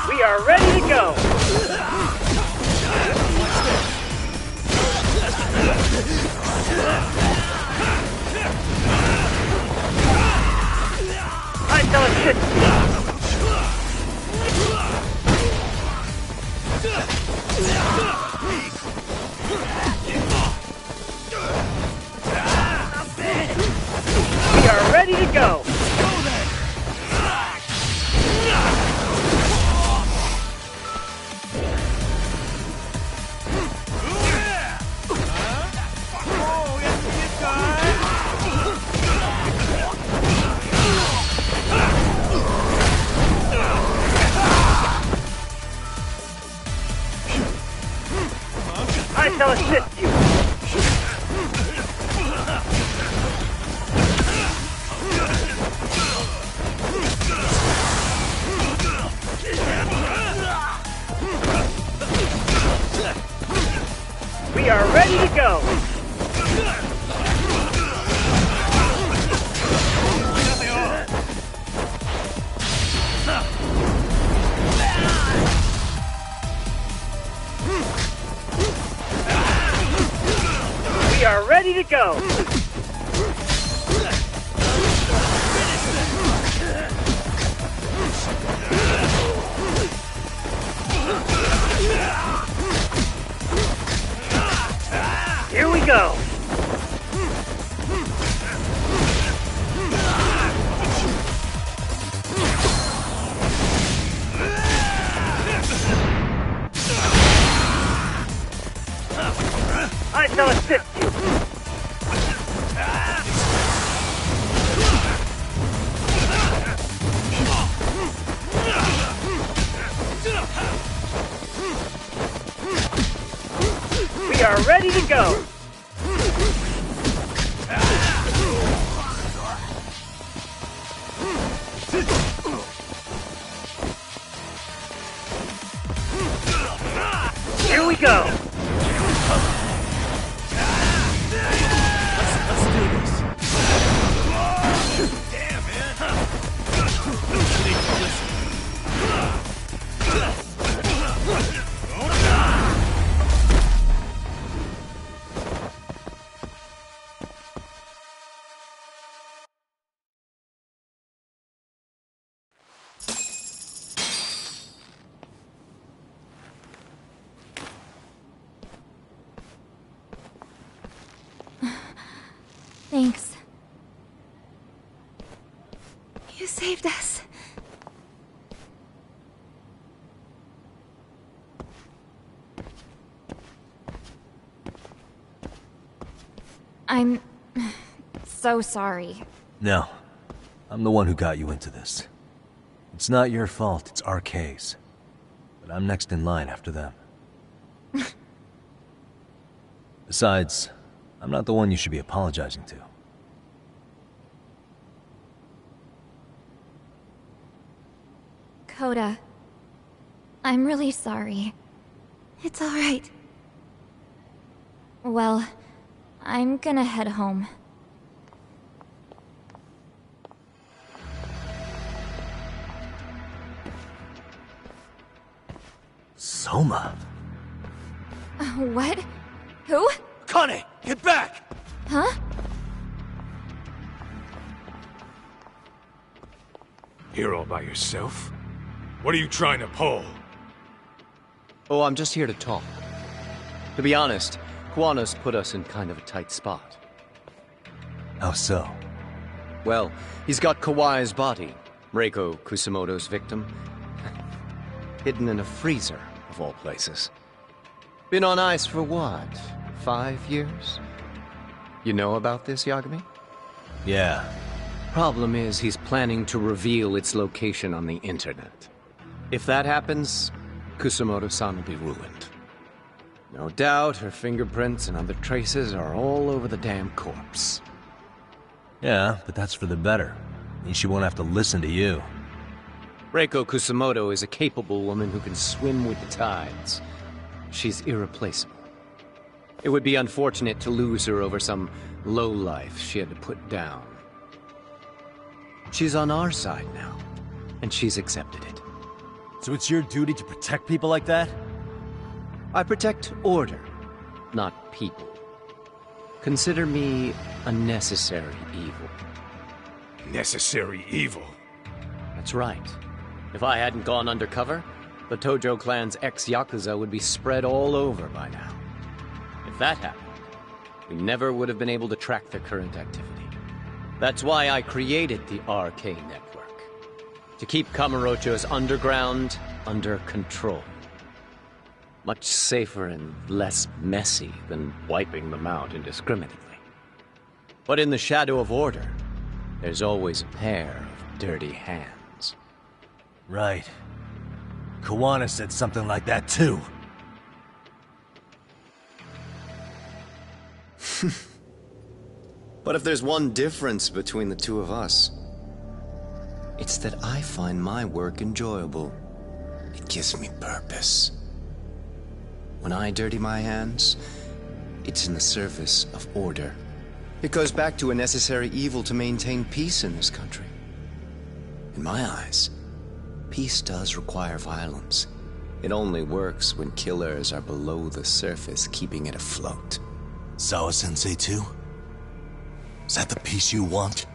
We are ready to go! Until it should We are ready to go! shall assist you. We are ready to go. We are ready to go. Here we go. I shall assist you. We are ready to go. Here we go. Let's do this. Damn, Thanks. You saved us. I'm so sorry. No. I'm the one who got you into this. It's not your fault, it's RK's. But I'm next in line after them. Besides, I'm not the one you should be apologizing to. Coda, I'm really sorry. It's all right. Well, I'm gonna head home. Soma? What? Who? Kane, get back! Huh? Here all by yourself? What are you trying to pull? Oh, I'm just here to talk. To be honest, Kuwano's put us in kind of a tight spot. How so? Well, he's got Kawai's body, Reiko Kusumoto's victim, hidden in a freezer, of all places. Been on ice for what, 5 years? You know about this, Yagami? Yeah. Problem is, he's planning to reveal its location on the internet. If that happens, Kusumoto-san will be ruined. No doubt her fingerprints and other traces are all over the damn corpse. Yeah, but that's for the better. Means she won't have to listen to you. Reiko Kusumoto is a capable woman who can swim with the tides. She's irreplaceable. It would be unfortunate to lose her over some lowlife she had to put down. She's on our side now, and she's accepted it. So it's your duty to protect people like that? I protect order, not people. Consider me a necessary evil. Necessary evil? That's right. If I hadn't gone undercover, the Tojo clan's ex-Yakuza would be spread all over by now. If that happened, we never would have been able to track their current activity. That's why I created the RK network. To keep Kamurocho's underground under control. Much safer and less messy than wiping them out indiscriminately. But in the shadow of order, there's always a pair of dirty hands. Right. Kuwana said something like that too. But if there's one difference between the two of us, it's that I find my work enjoyable. It gives me purpose. When I dirty my hands, it's in the service of order. It goes back to a necessary evil to maintain peace in this country. In my eyes, peace does require violence. It only works when killers are below the surface, keeping it afloat. Sawa-sensei too? Is that the peace you want?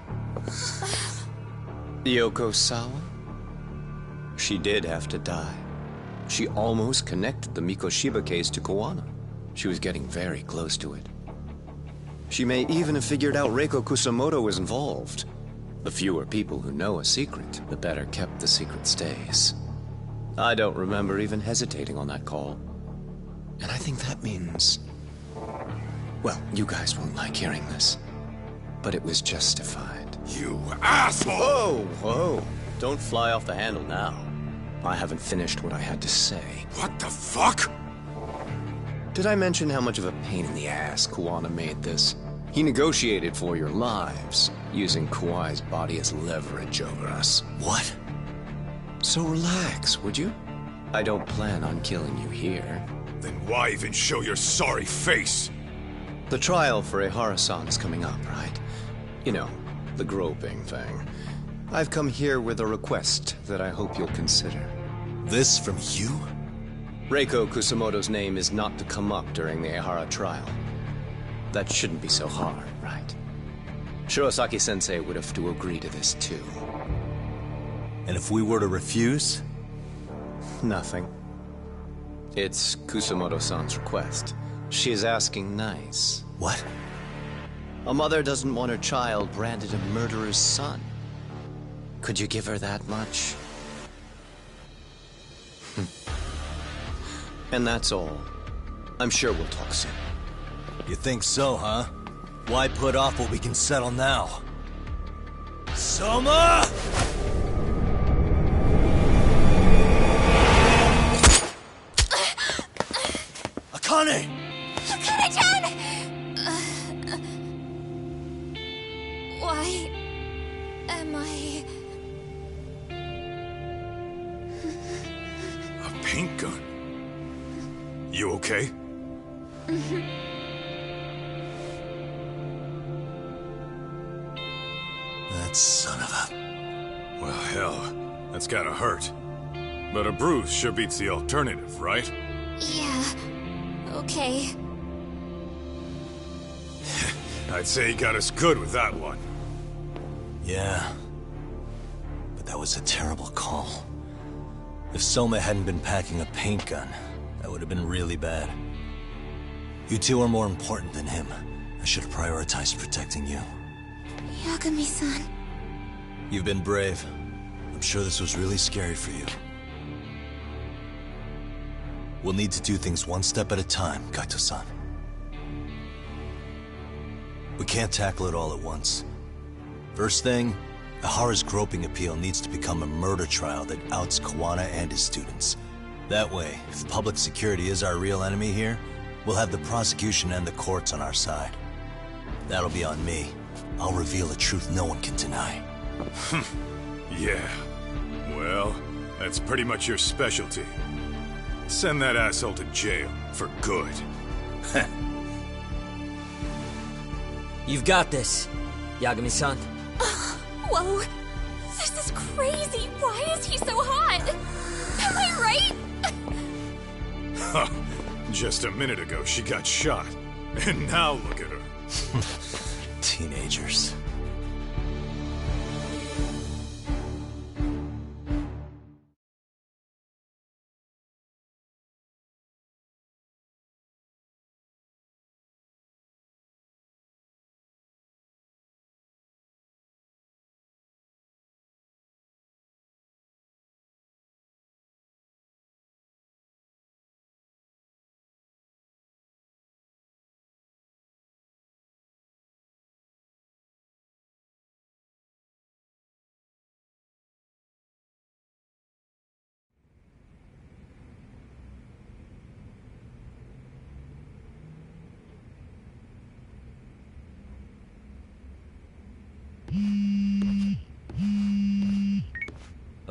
Yoko Sawa? She did have to die. She almost connected the Mikoshiba case to Koana. She was getting very close to it. She may even have figured out Reiko Kusamoto was involved. The fewer people who know a secret, the better kept the secret stays. I don't remember even hesitating on that call. And I think that means... well, you guys won't like hearing this, but it was justified. You asshole! Whoa, whoa. Don't fly off the handle now. I haven't finished what I had to say. What the fuck? Did I mention how much of a pain in the ass Kuwana made this? He negotiated for your lives, using Kauai's body as leverage over us. What? So relax, would you? I don't plan on killing you here. Then why even show your sorry face? The trial for Ehara-san is coming up, right? You know, the groping thing. I've come here with a request that I hope you'll consider. This from you? Reiko Kusamoto's name is not to come up during the Ehara trial. That shouldn't be so hard, right? Shirosaki-sensei would have to agree to this too. And if we were to refuse? Nothing. It's Kusamoto-san's request. She is asking nice. What? A mother doesn't want her child branded a murderer's son. Could you give her that much? And that's all. I'm sure we'll talk soon. You think so, huh? Why put off what we can settle now? Soma! Akane! Akane-chan! Why am I... A paint gun? You okay? That son of a... Well, hell, that's gotta hurt. But a bruise sure beats the alternative, right? Yeah. Okay. I'd say he got us good with that one. Yeah. But that was a terrible call. If Soma hadn't been packing a paint gun, that would have been really bad. You two are more important than him. I should have prioritized protecting you. Yagami-san. You've been brave. I'm sure this was really scary for you. We'll need to do things one step at a time, Kaito-san. We can't tackle it all at once. First thing, Ehara's groping appeal needs to become a murder trial that outs Kawana and his students. That way, if public security is our real enemy here, we'll have the prosecution and the courts on our side. That'll be on me. I'll reveal a truth no one can deny. Yeah. Well, that's pretty much your specialty. Send that asshole to jail for good. You've got this, Yagami-san. Whoa. This is crazy. Why is he so hot? Am I right? Huh. Just a minute ago, she got shot. And now look at her. Teenagers.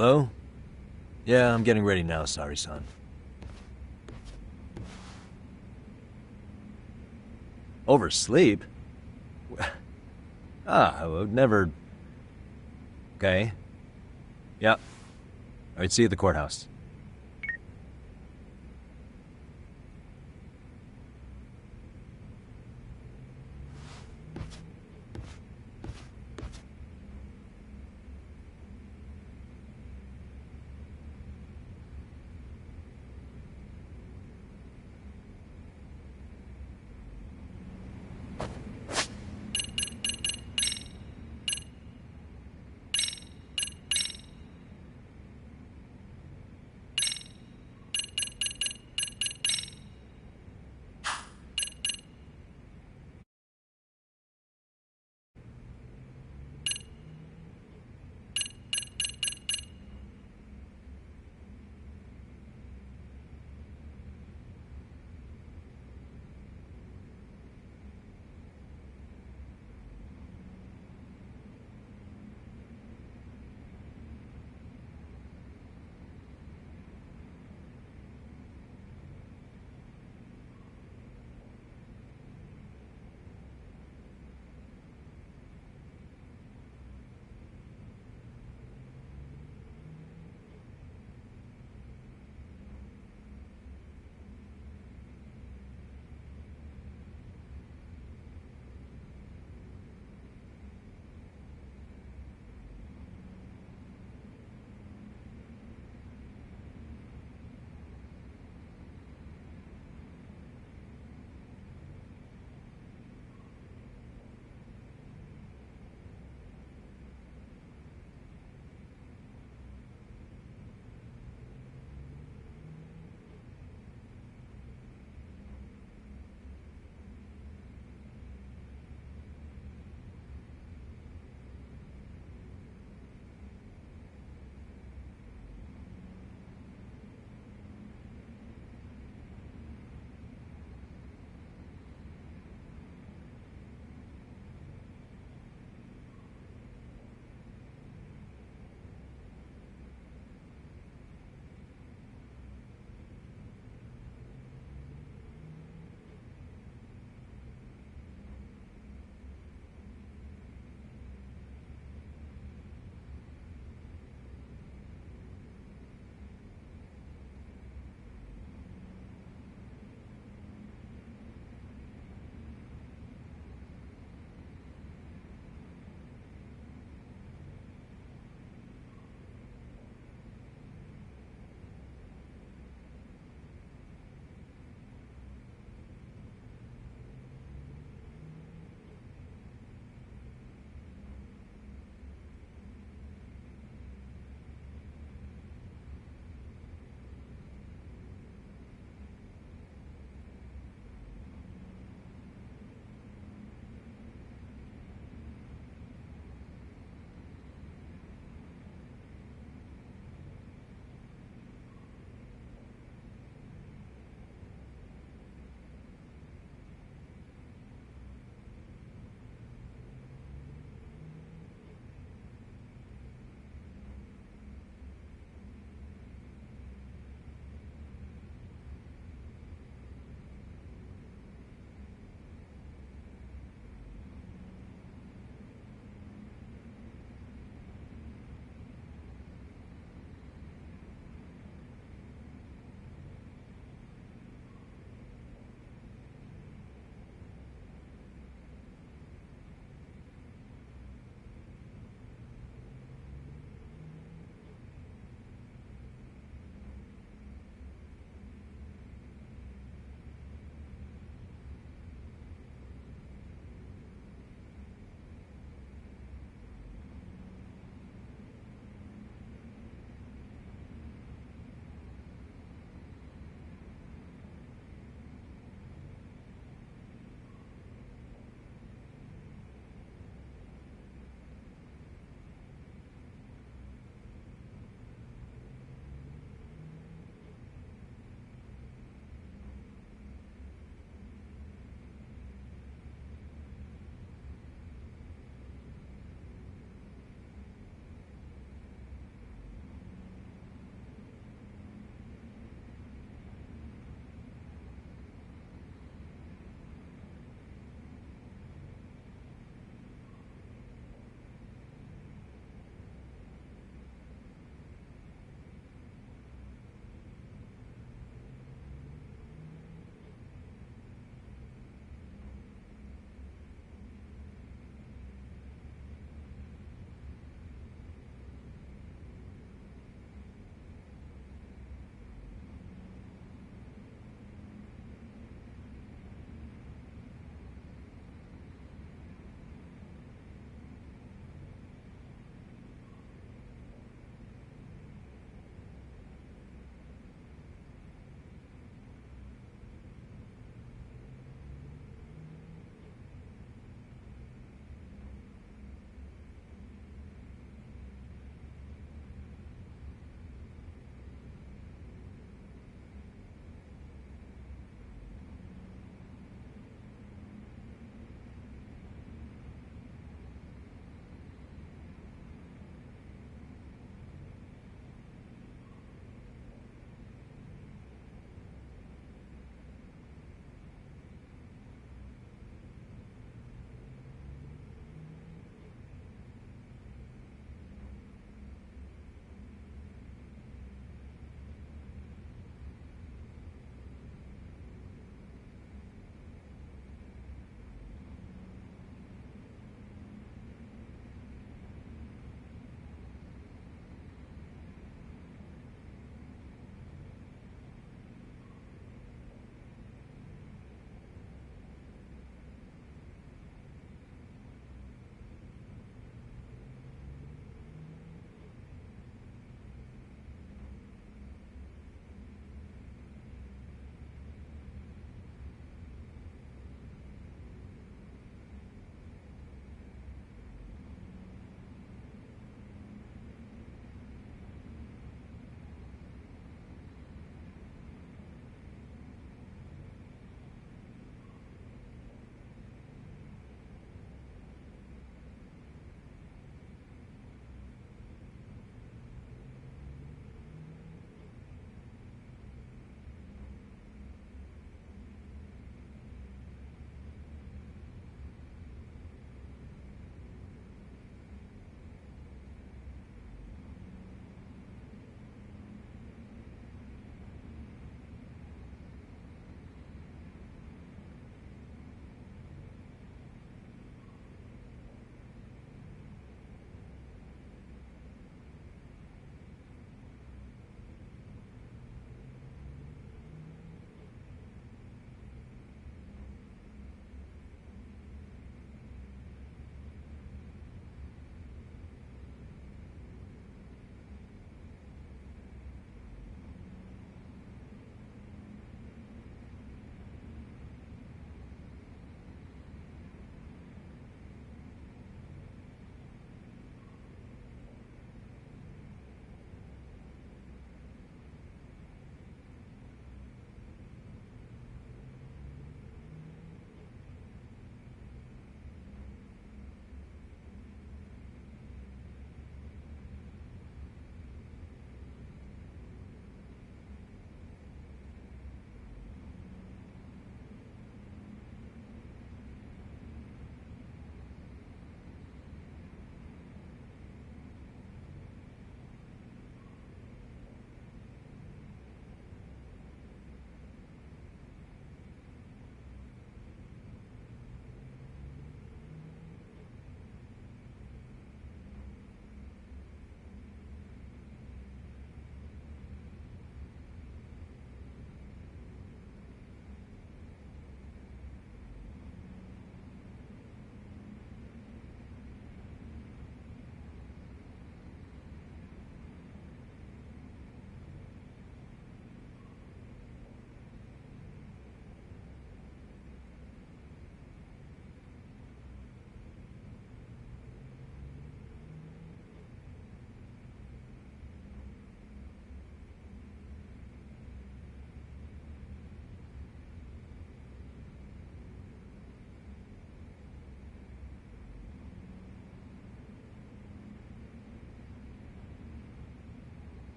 Hello? Yeah, I'm getting ready now, Sari-san. Oversleep? I would never... Okay. Yeah. Alright, see you at the courthouse.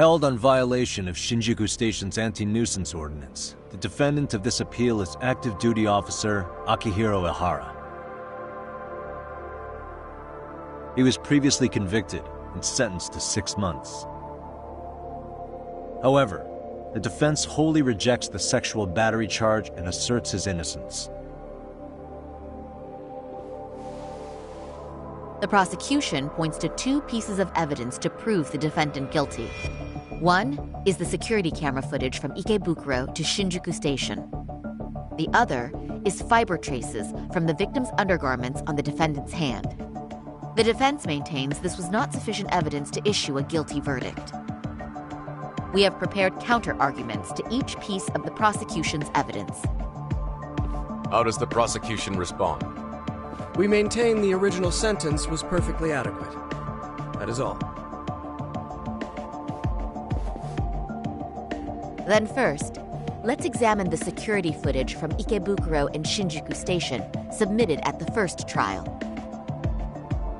Held on violation of Shinjuku Station's anti-nuisance ordinance, the defendant of this appeal is active duty officer Akihiro Ihara. He was previously convicted and sentenced to 6 months. However, the defense wholly rejects the sexual battery charge and asserts his innocence. The prosecution points to 2 pieces of evidence to prove the defendant guilty. One is the security camera footage from Ikebukuro to Shinjuku Station. The other is fiber traces from the victim's undergarments on the defendant's hand. The defense maintains this was not sufficient evidence to issue a guilty verdict. We have prepared counter-arguments to each piece of the prosecution's evidence. How does the prosecution respond? We maintain the original sentence was perfectly adequate. That is all. Then first, let's examine the security footage from Ikebukuro and Shinjuku Station submitted at the first trial.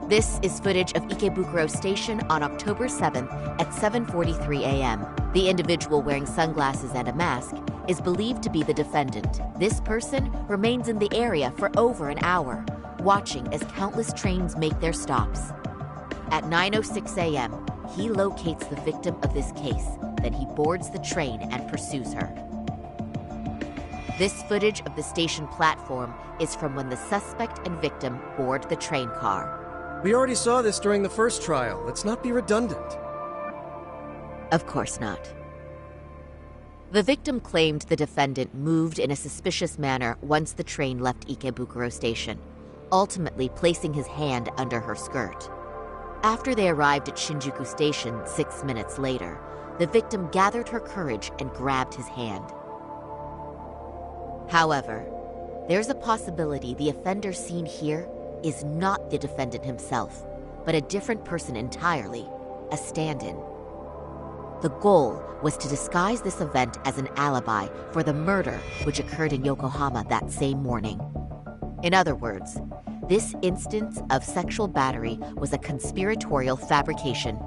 This is footage of Ikebukuro Station on October 7th at 7:43 a.m. The individual wearing sunglasses and a mask is believed to be the defendant. This person remains in the area for over an hour, watching as countless trains make their stops. At 9:06 a.m., he locates the victim of this case. Then he boards the train and pursues her. This footage of the station platform is from when the suspect and victim board the train car. We already saw this during the first trial. Let's not be redundant. Of course not. The victim claimed the defendant moved in a suspicious manner once the train left Ikebukuro Station, ultimately placing his hand under her skirt. After they arrived at Shinjuku Station 6 minutes later, the victim gathered her courage and grabbed his hand. However, there's a possibility the offender seen here is not the defendant himself, but a different person entirely, a stand-in. The goal was to disguise this event as an alibi for the murder which occurred in Yokohama that same morning. In other words, this instance of sexual battery was a conspiratorial fabrication.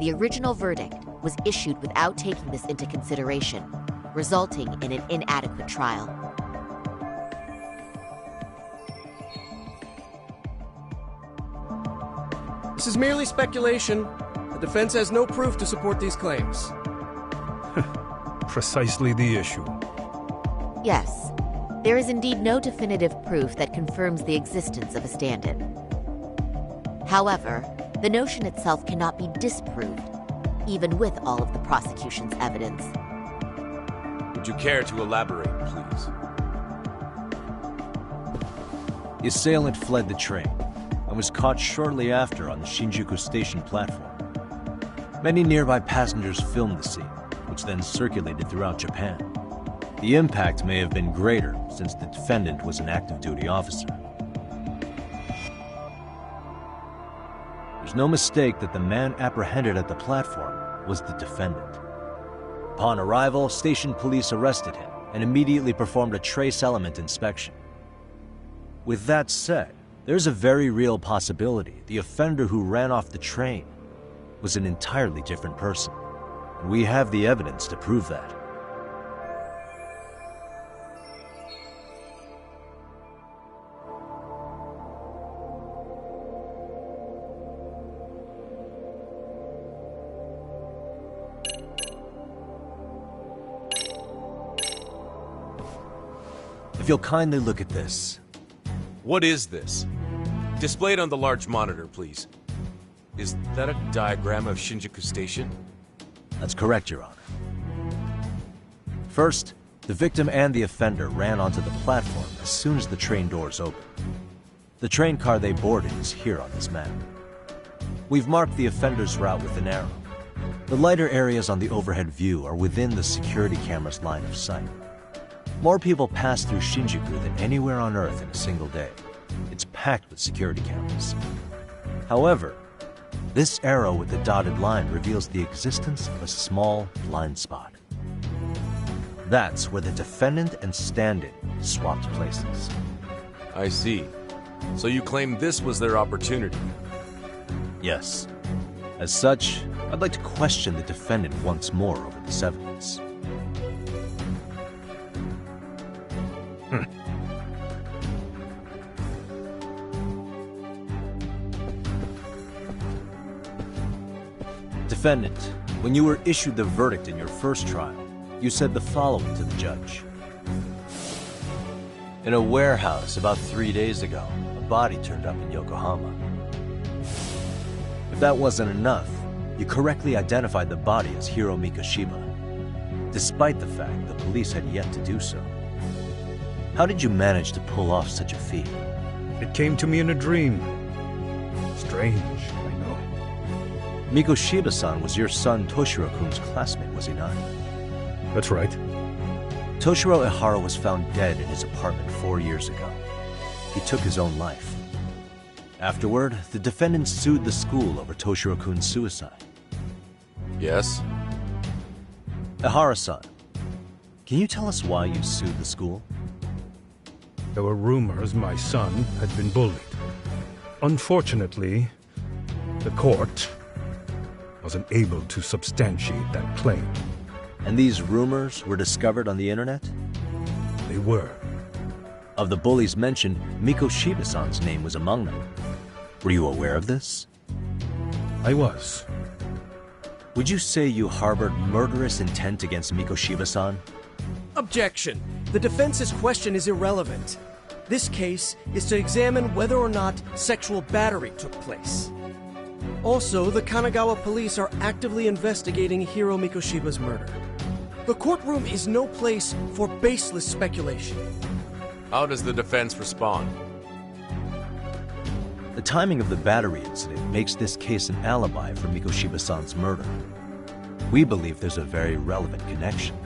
The original verdict was issued without taking this into consideration, resulting in an inadequate trial. This is merely speculation. The defense has no proof to support these claims. Precisely the issue. Yes, there is indeed no definitive proof that confirms the existence of a stand-in. However, the notion itself cannot be disproved, even with all of the prosecution's evidence. Would you care to elaborate, please? The assailant fled the train and was caught shortly after on the Shinjuku Station platform. Many nearby passengers filmed the scene, which then circulated throughout Japan. The impact may have been greater since the defendant was an active duty officer. There's no mistake that the man apprehended at the platform was the defendant. Upon arrival, station police arrested him and immediately performed a trace element inspection. With that said, there's a very real possibility the offender who ran off the train was an entirely different person, and we have the evidence to prove that. If you'll kindly look at this. What is this? Display it on the large monitor, please. Is that a diagram of Shinjuku Station? That's correct, Your Honor. First, the victim and the offender ran onto the platform as soon as the train doors opened. The train car they boarded is here on this map. We've marked the offender's route with an arrow. The lighter areas on the overhead view are within the security camera's line of sight. More people pass through Shinjuku than anywhere on Earth in a single day. It's packed with security cameras. However, this arrow with the dotted line reveals the existence of a small blind spot. That's where the defendant and stand-in swapped places. I see. So you claim this was their opportunity? Yes. As such, I'd like to question the defendant once more over this evidence. Defendant, when you were issued the verdict in your first trial, you said the following to the judge. In a warehouse about 3 days ago, a body turned up in Yokohama. If that wasn't enough, you correctly identified the body as Hiro Mikoshiba, despite the fact the police had yet to do so. How did you manage to pull off such a feat? It came to me in a dream. Strange, I know. Mikoshiba-san was your son Toshiro-kun's classmate, was he not? That's right. Toshiro Ihara was found dead in his apartment 4 years ago. He took his own life. Afterward, the defendant sued the school over Toshiro-kun's suicide. Yes? Ihara-san, can you tell us why you sued the school? There were rumors my son had been bullied. Unfortunately, the court wasn't able to substantiate that claim. And these rumors were discovered on the internet? They were. Of the bullies mentioned, Mikoshiba-san's name was among them. Were you aware of this? I was. Would you say you harbored murderous intent against Mikoshiba-san? Objection! The defense's question is irrelevant. This case is to examine whether or not sexual battery took place. Also, the Kanagawa police are actively investigating Hiro Mikoshiba's murder. The courtroom is no place for baseless speculation. How does the defense respond? The timing of the battery incident makes this case an alibi for Mikoshiba-san's murder. We believe there's a very relevant connection.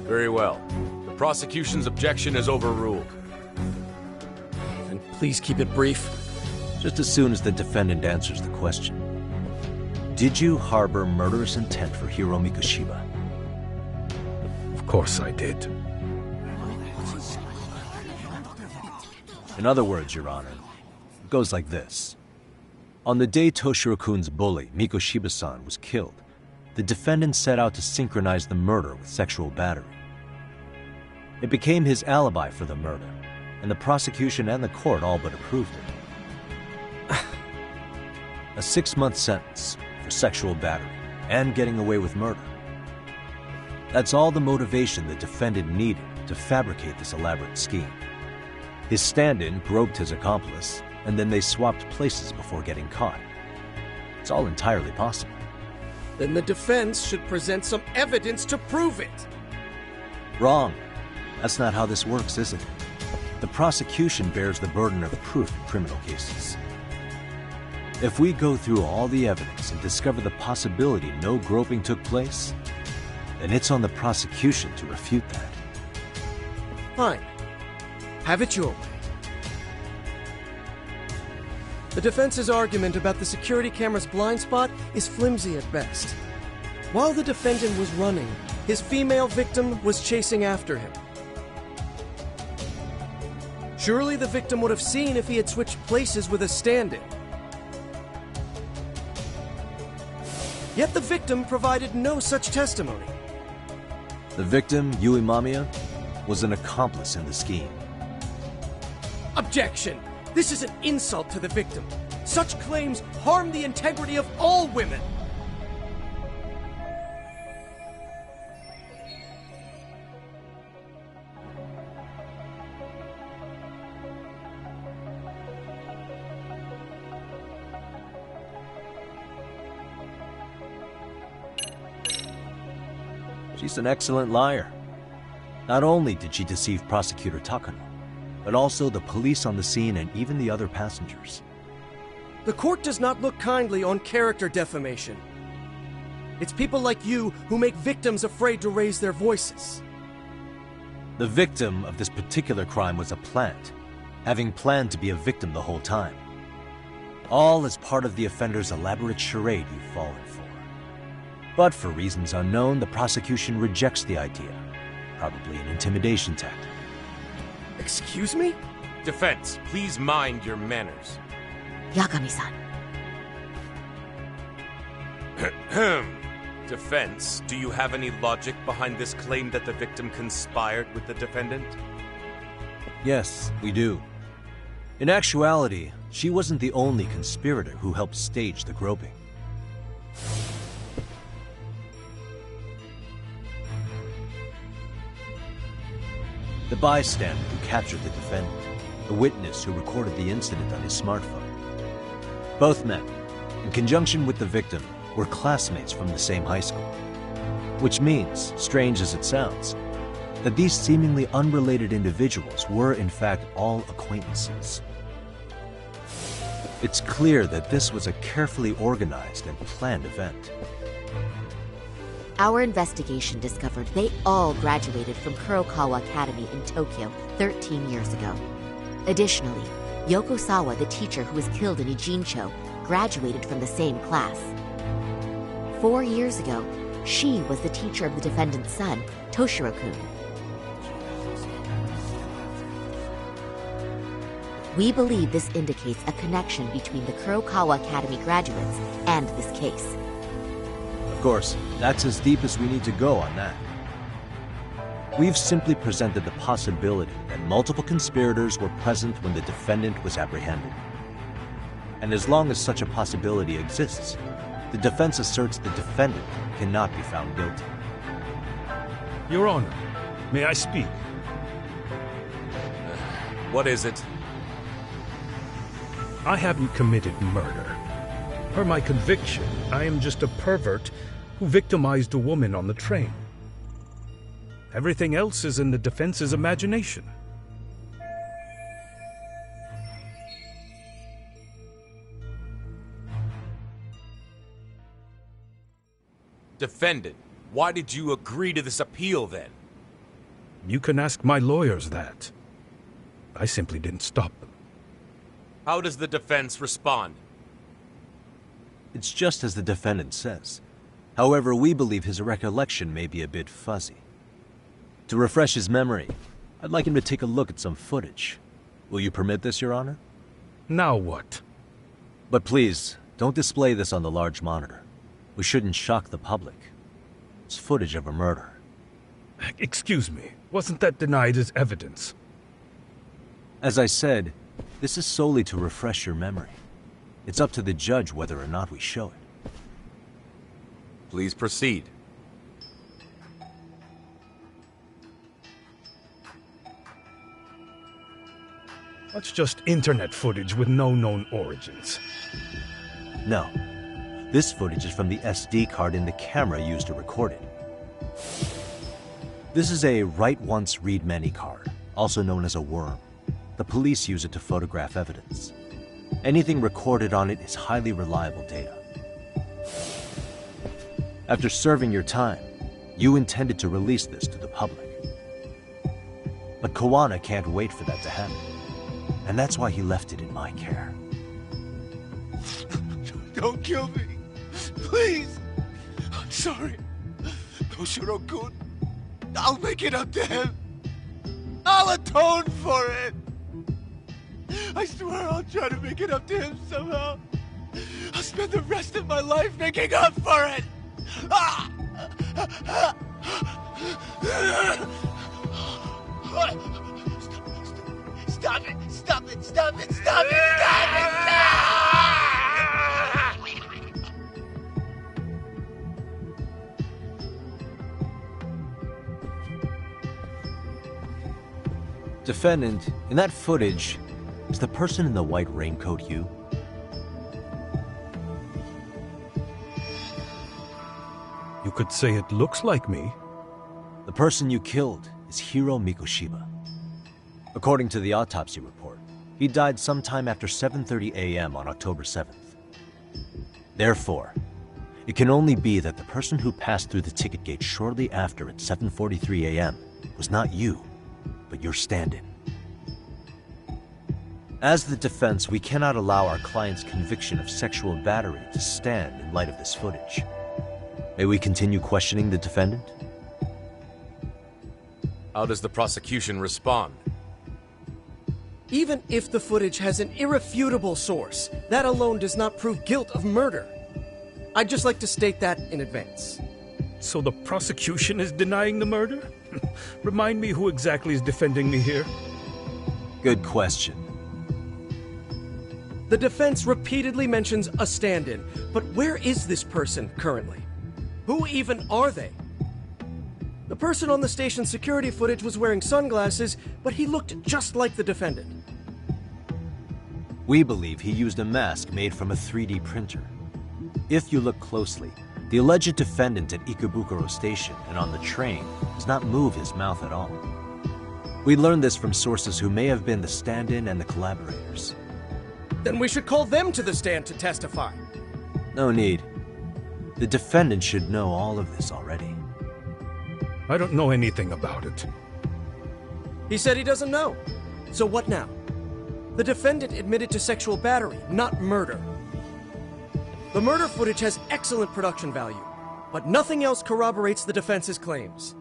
Very well. The prosecution's objection is overruled. Then please keep it brief. Just as soon as the defendant answers the question. Did you harbor murderous intent for Hiro Mikoshiba? Of course I did. In other words, Your Honor, it goes like this. On the day Toshiro-kun's bully, Mikoshiba-san, was killed, the defendant set out to synchronize the murder with sexual battery. It became his alibi for the murder, and the prosecution and the court all but approved it. A 6-month sentence for sexual battery and getting away with murder. That's all the motivation the defendant needed to fabricate this elaborate scheme. His stand-in groped his accomplice, and then they swapped places before getting caught. It's all entirely possible. Then the defense should present some evidence to prove it. Wrong. That's not how this works, is it? The prosecution bears the burden of proof in criminal cases. If we go through all the evidence and discover the possibility no groping took place, then it's on the prosecution to refute that. Fine. Have it your way. The defense's argument about the security camera's blind spot is flimsy at best. While the defendant was running, his female victim was chasing after him. Surely the victim would have seen if he had switched places with a stand-in. Yet the victim provided no such testimony. The victim, Yui Mamiya, was an accomplice in the scheme. Objection! This is an insult to the victim. Such claims harm the integrity of all women. She's an excellent liar. Not only did she deceive Prosecutor Takano, but also the police on the scene and even the other passengers. The court does not look kindly on character defamation. It's people like you who make victims afraid to raise their voices. The victim of this particular crime was a plant, having planned to be a victim the whole time. All as part of the offender's elaborate charade you've fallen for. But for reasons unknown, the prosecution rejects the idea. Probably an intimidation tactic. Excuse me? Defense, please mind your manners. Yagami-san. Defense, do you have any logic behind this claim that the victim conspired with the defendant? Yes, we do. In actuality, she wasn't the only conspirator who helped stage the groping. The bystander who captured the defendant, the witness who recorded the incident on his smartphone. Both men, in conjunction with the victim, were classmates from the same high school. Which means, strange as it sounds, that these seemingly unrelated individuals were in fact all acquaintances. It's clear that this was a carefully organized and planned event. Our investigation discovered they all graduated from Kurokawa Academy in Tokyo 13 years ago. Additionally, Yoko Sawa, the teacher who was killed in Ijincho, graduated from the same class. 4 years ago, she was the teacher of the defendant's son, Toshiro-kun. We believe this indicates a connection between the Kurokawa Academy graduates and this case. Of course, that's as deep as we need to go on that. We've simply presented the possibility that multiple conspirators were present when the defendant was apprehended. And as long as such a possibility exists, the defense asserts the defendant cannot be found guilty. Your Honor, may I speak? What is it? I haven't committed murder. Per my conviction, I am just a pervert who victimized a woman on the train. Everything else is in the defense's imagination. Defendant, why did you agree to this appeal then? You can ask my lawyers that. I simply didn't stop them. How does the defense respond? It's just as the defendant says. However, we believe his recollection may be a bit fuzzy. To refresh his memory, I'd like him to take a look at some footage. Will you permit this, Your Honor? Now what? But please, don't display this on the large monitor. We shouldn't shock the public. It's footage of a murder. Excuse me, wasn't that denied as evidence? As I said, this is solely to refresh your memory. It's up to the judge whether or not we show it. Please proceed. That's just internet footage with no known origins. No. This footage is from the SD card in the camera used to record it. This is a write once, read many card, also known as a worm. The police use it to photograph evidence. Anything recorded on it is highly reliable data. After serving your time, you intended to release this to the public. But Kawana can't wait for that to happen. And that's why he left it in my care. Don't kill me. Please. I'm sorry. Toshiro-kun. I'll make it up to him. I'll atone for it. I swear I'll try to make it up to him somehow. I'll spend the rest of my life making up for it. Stop it! Stop it! Stop it! Stop it! Stop it! Defendant, in that footage, is the person in the white raincoat you? You could say it looks like me. The person you killed is Hiro Mikoshiba. According to the autopsy report, he died sometime after 7:30 a.m. on October 7th. Therefore, it can only be that the person who passed through the ticket gate shortly after at 7:43 a.m. was not you, but your stand-in. As the defense, we cannot allow our client's conviction of sexual battery to stand in light of this footage. May we continue questioning the defendant? How does the prosecution respond? Even if the footage has an irrefutable source, that alone does not prove guilt of murder. I'd just like to state that in advance. So the prosecution is denying the murder? Remind me who exactly is defending me here? Good question. The defense repeatedly mentions a stand-in, but where is this person currently? Who even are they? The person on the station's security footage was wearing sunglasses, but he looked just like the defendant. We believe he used a mask made from a 3D printer. If you look closely, the alleged defendant at Ikebukuro Station and on the train does not move his mouth at all. We learned this from sources who may have been the stand-in and the collaborators. Then we should call them to the stand to testify. No need. The defendant should know all of this already. I don't know anything about it. He said he doesn't know. So what now? The defendant admitted to sexual battery, not murder. The murder footage has excellent production value, but nothing else corroborates the defense's claims.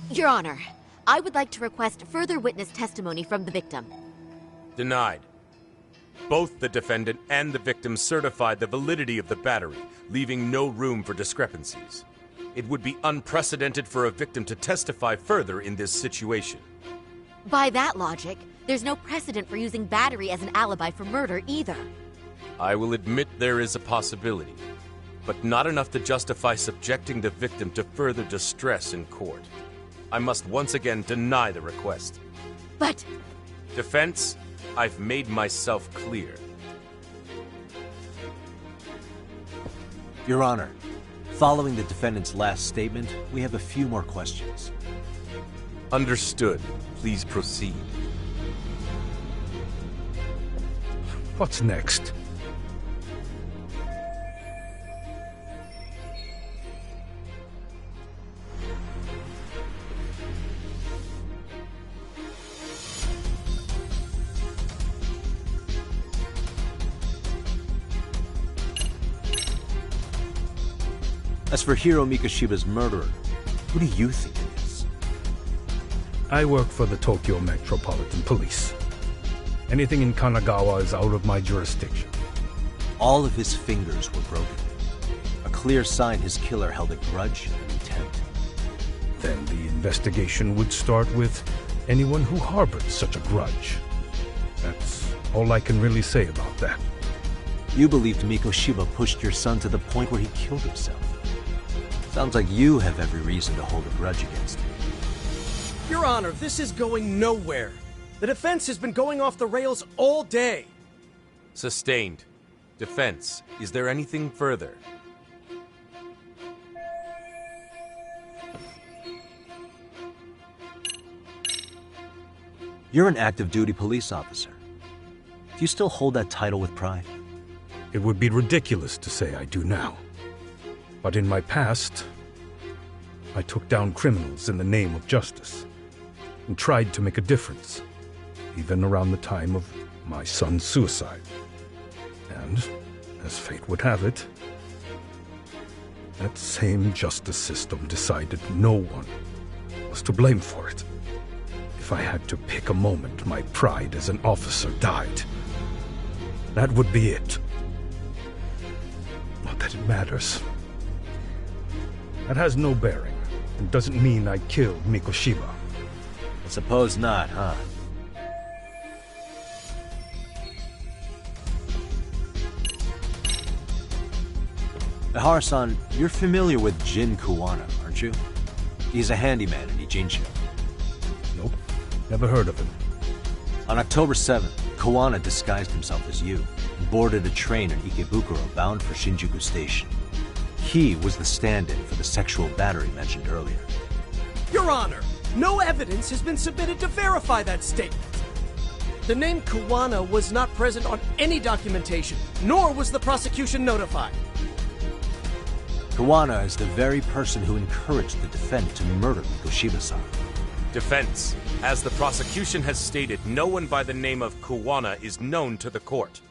Your Honor, I would like to request further witness testimony from the victim. Denied. Both the defendant and the victim certified the validity of the battery, leaving no room for discrepancies. It would be unprecedented for a victim to testify further in this situation. By that logic, there's no precedent for using battery as an alibi for murder either. I will admit there is a possibility, but not enough to justify subjecting the victim to further distress in court. I must once again deny the request. But... Defense, I've made myself clear. Your Honor, following the defendant's last statement, we have a few more questions. Understood. Please proceed. What's next? As for Hiro Mikoshiba's murderer, who do you think it is? I work for the Tokyo Metropolitan Police. Anything in Kanagawa is out of my jurisdiction. All of his fingers were broken. A clear sign his killer held a grudge and intent. Then the investigation would start with anyone who harbored such a grudge. That's all I can really say about that. You believed Mikoshiba pushed your son to the point where he killed himself. Sounds like you have every reason to hold a grudge against him. Your Honor, this is going nowhere. The defense has been going off the rails all day. Sustained. Defense, is there anything further? You're an active duty police officer. Do you still hold that title with pride? It would be ridiculous to say I do now. But in my past, I took down criminals in the name of justice and tried to make a difference, even around the time of my son's suicide. And, as fate would have it, that same justice system decided no one was to blame for it. If I had to pick a moment my pride as an officer died, that would be it. Not that it matters. That has no bearing, and doesn't mean I killed Mikoshiba. I suppose not, huh? Ihara-san, you're familiar with Jin Kuwana, aren't you? He's a handyman in Ijincho. Nope, never heard of him. On October 7th, Kuwana disguised himself as you and boarded a train in Ikebukuro bound for Shinjuku Station. He was the stand-in for the sexual battery mentioned earlier. Your Honor, no evidence has been submitted to verify that statement. The name Kuwana was not present on any documentation, nor was the prosecution notified. Kuwana is the very person who encouraged the defendant to murder Mikoshiba-san. Defense, as the prosecution has stated, no one by the name of Kuwana is known to the court.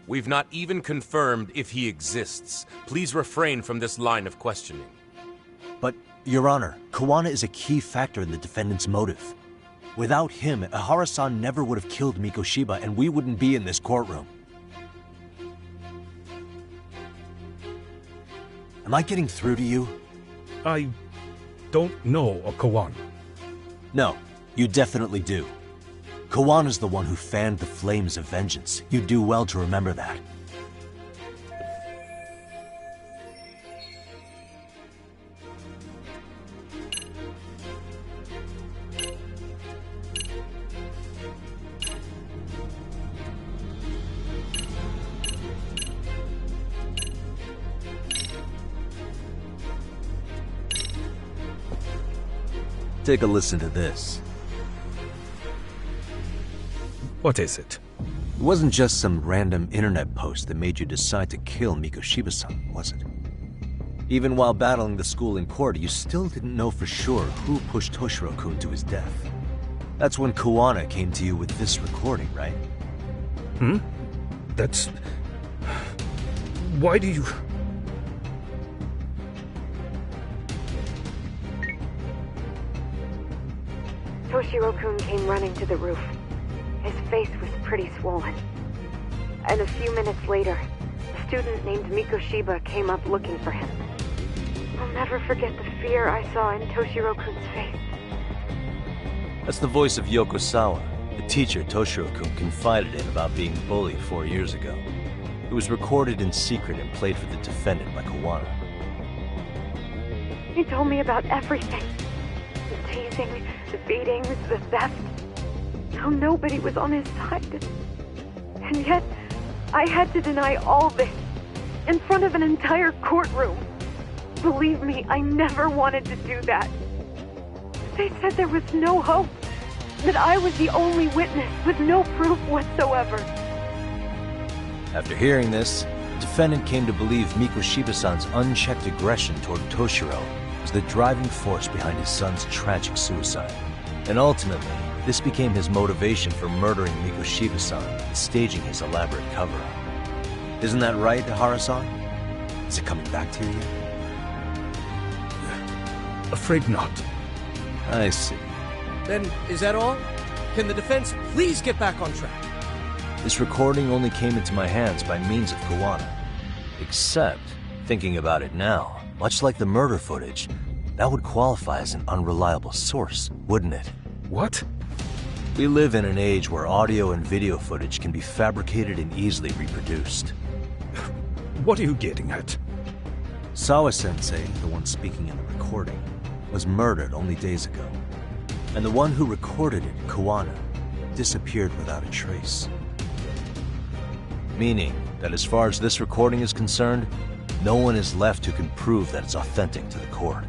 We've not even confirmed if he exists. Please refrain from this line of questioning. But, Your Honor, Kuwana is a key factor in the defendant's motive. Without him, Ihara-san never would have killed Mikoshiba, and we wouldn't be in this courtroom. Am I getting through to you? I don't know a Kawana. No, you definitely do. Kawana's the one who fanned the flames of vengeance. You do well to remember that. Take a listen to this. What is it? It wasn't just some random internet post that made you decide to kill Mikoshiba-san, was it? Even while battling the school in court, you still didn't know for sure who pushed Toshiro-kun to his death. That's when Kawana came to you with this recording, right? That's... Why do you... Toshiro-kun came running to the roof. His face was pretty swollen. And a few minutes later, a student named Mikoshiba came up looking for him. I'll never forget the fear I saw in Toshiro-kun's face. That's the voice of Yokosawa, the teacher Toshiro-kun confided in about being bullied 4 years ago. It was recorded in secret and played for the defendant by Kawana. He told me about everything. The teasing, the beatings, the theft. How nobody was on his side. And yet, I had to deny all this in front of an entire courtroom. Believe me, I never wanted to do that. They said there was no hope, that I was the only witness with no proof whatsoever. After hearing this, the defendant came to believe Mikoshiba-san's unchecked aggression toward Toshiro was the driving force behind his son's tragic suicide. And ultimately, this became his motivation for murdering Mikoshiba-san and staging his elaborate cover-up. Isn't that right, Ihara-san? Is it coming back to you yet? Afraid not. I see. Then, is that all? Can the defense please get back on track? This recording only came into my hands by means of Kawana. Except, thinking about it now, much like the murder footage, that would qualify as an unreliable source, wouldn't it? What? We live in an age where audio and video footage can be fabricated and easily reproduced. What are you getting at? Sawa-sensei, the one speaking in the recording, was murdered only days ago. And the one who recorded it, Kawana, disappeared without a trace. Meaning that as far as this recording is concerned, no one is left who can prove that it's authentic to the court.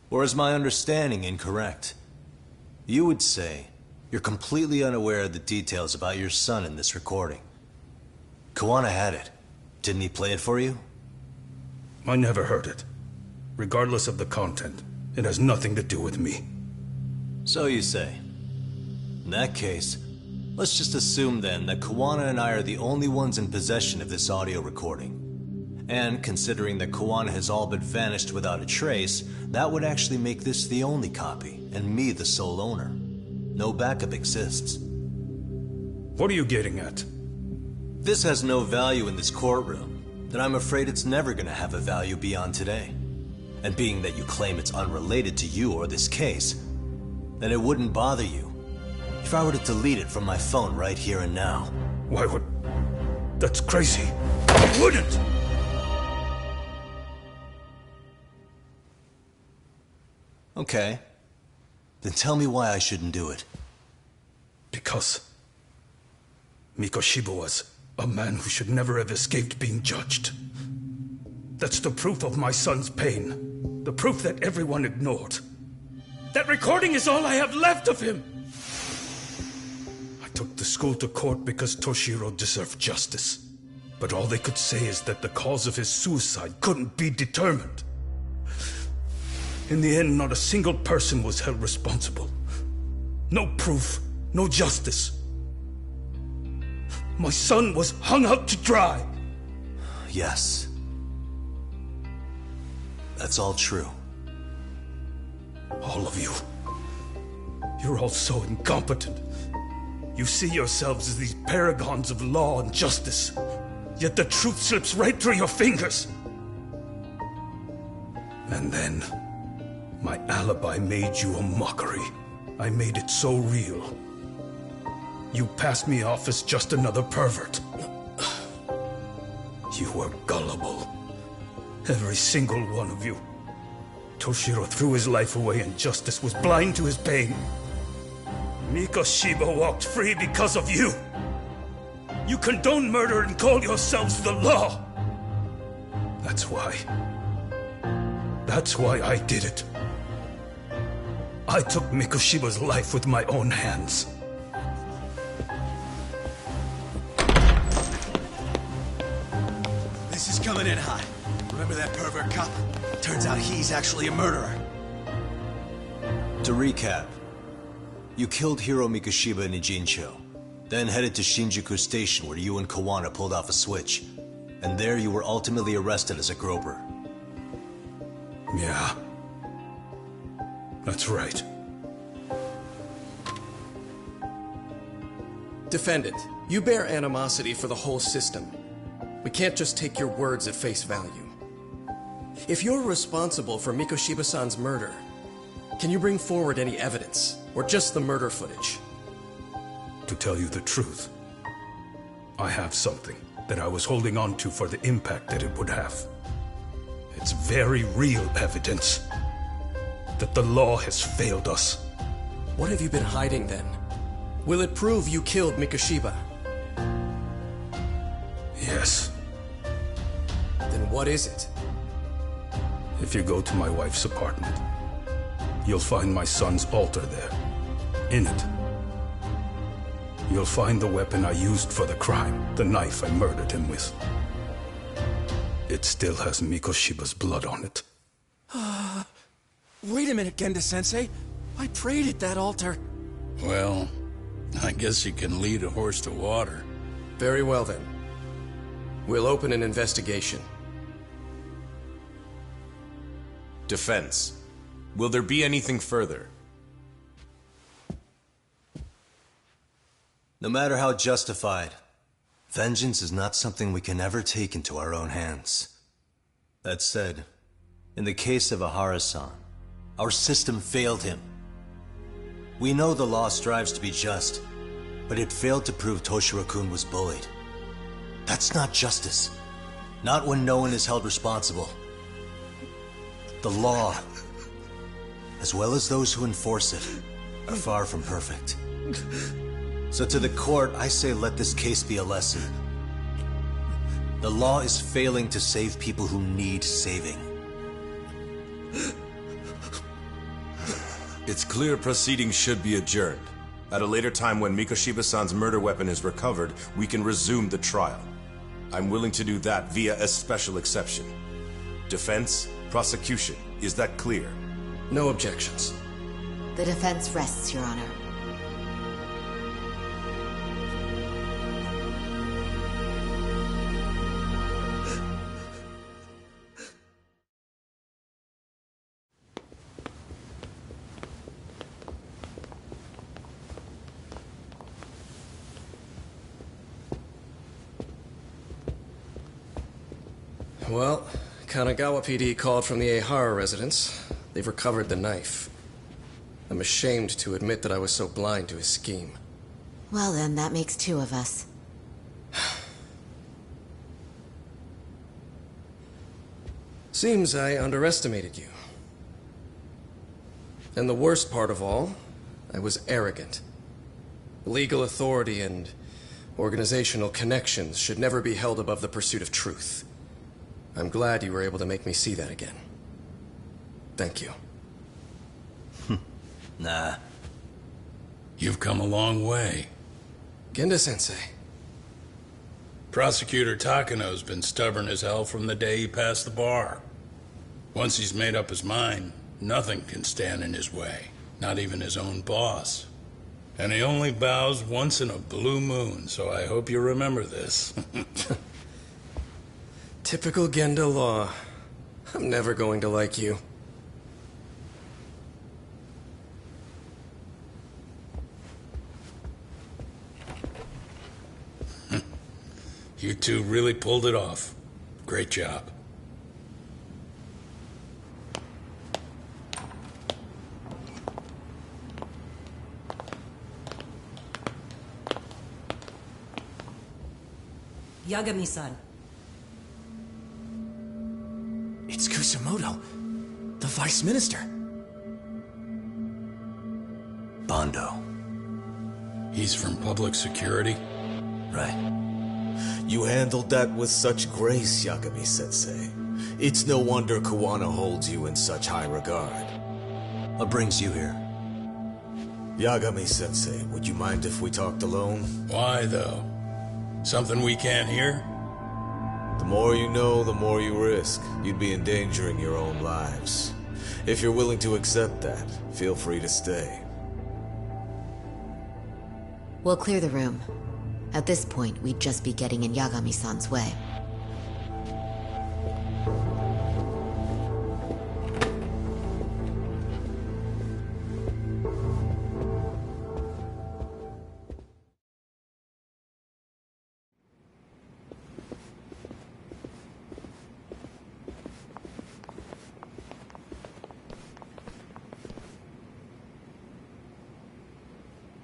Or is my understanding incorrect? You would say you're completely unaware of the details about your son in this recording. Kawana had it. Didn't he play it for you? I never heard it. Regardless of the content, it has nothing to do with me. So you say. In that case, let's just assume then that Kawana and I are the only ones in possession of this audio recording. And considering that Kawana has all but vanished without a trace, that would actually make this the only copy, and me the sole owner. No backup exists. What are you getting at? This has no value in this courtroom, then I'm afraid it's never gonna have a value beyond today. And being that you claim it's unrelated to you or this case, then it wouldn't bother you if I were to delete it from my phone right here and now. Why would... That's crazy. I wouldn't! Okay. Then tell me why I shouldn't do it. Because Mikoshiba was a man who should never have escaped being judged. That's the proof of my son's pain. The proof that everyone ignored. That recording is all I have left of him! I took the school to court because Toshiro deserved justice. But all they could say is that the cause of his suicide couldn't be determined. In the end, not a single person was held responsible. No proof, no justice. My son was hung out to dry. Yes. That's all true. All of you. You're all so incompetent. You see yourselves as these paragons of law and justice, yet the truth slips right through your fingers. And then, my alibi made you a mockery. I made it so real. You passed me off as just another pervert. You were gullible. Every single one of you. Toshiro threw his life away and justice was blind to his pain. Mikoshiba walked free because of you. You condone murder and call yourselves the law. That's why I did it. I took Mikoshiba's life with my own hands. This is coming in hot. Remember that pervert cop? Turns out he's actually a murderer. To recap, you killed Hiro Mikoshiba in Ijincho, then headed to Shinjuku Station where you and Kawana pulled off a switch, and there you were ultimately arrested as a groper. Yeah. That's right. Defendant, you bear animosity for the whole system. We can't just take your words at face value. If you're responsible for Mikoshiba-san's murder, can you bring forward any evidence, or just the murder footage? To tell you the truth, I have something that I was holding on to for the impact that it would have. It's very real evidence that the law has failed us. What have you been hiding then? Will it prove you killed Mikoshiba? Yes. Then what is it? If you go to my wife's apartment, you'll find my son's altar there. In it, you'll find the weapon I used for the crime, the knife I murdered him with. It still has Mikoshiba's blood on it. Wait a minute, Genda-sensei. I prayed at that altar. Well, I guess you can lead a horse to water. Very well then. We'll open an investigation. Defense. Will there be anything further? No matter how justified, vengeance is not something we can ever take into our own hands. That said, in the case of Ahara-san, our system failed him. We know the law strives to be just, but it failed to prove Toshiro-kun was bullied. That's not justice. Not when no one is held responsible. The law, as well as those who enforce it, are far from perfect. So to the court, I say let this case be a lesson. The law is failing to save people who need saving. It's clear proceedings should be adjourned. At a later time when Mikoshiba-san's murder weapon is recovered, we can resume the trial. I'm willing to do that via a special exception. Defense, prosecution, is that clear? No objections. The defense rests, Your Honor. Well, Kanagawa PD called from the Ehara residence. They've recovered the knife. I'm ashamed to admit that I was so blind to his scheme. Well then, that makes two of us. Seems I underestimated you. And the worst part of all, I was arrogant. Legal authority and organizational connections should never be held above the pursuit of truth. I'm glad you were able to make me see that again. Thank you. Nah. You've come a long way. Genda-sensei. Prosecutor Takano's been stubborn as hell from the day he passed the bar. Once he's made up his mind, nothing can stand in his way. Not even his own boss. And he only bows once in a blue moon, so I hope you remember this. Typical Genda law. I'm never going to like you. You two really pulled it off. Great job. Yagami-san. It's Kusumoto, the Vice Minister. Bondo. He's from public security? Right. You handled that with such grace, Yagami-sensei. It's no wonder Kawana holds you in such high regard. What brings you here? Yagami-sensei, would you mind if we talked alone? Why, though? Something we can't hear? The more you know, the more you risk. You'd be endangering your own lives. If you're willing to accept that, feel free to stay. We'll clear the room. At this point, we'd just be getting in Yagami-san's way.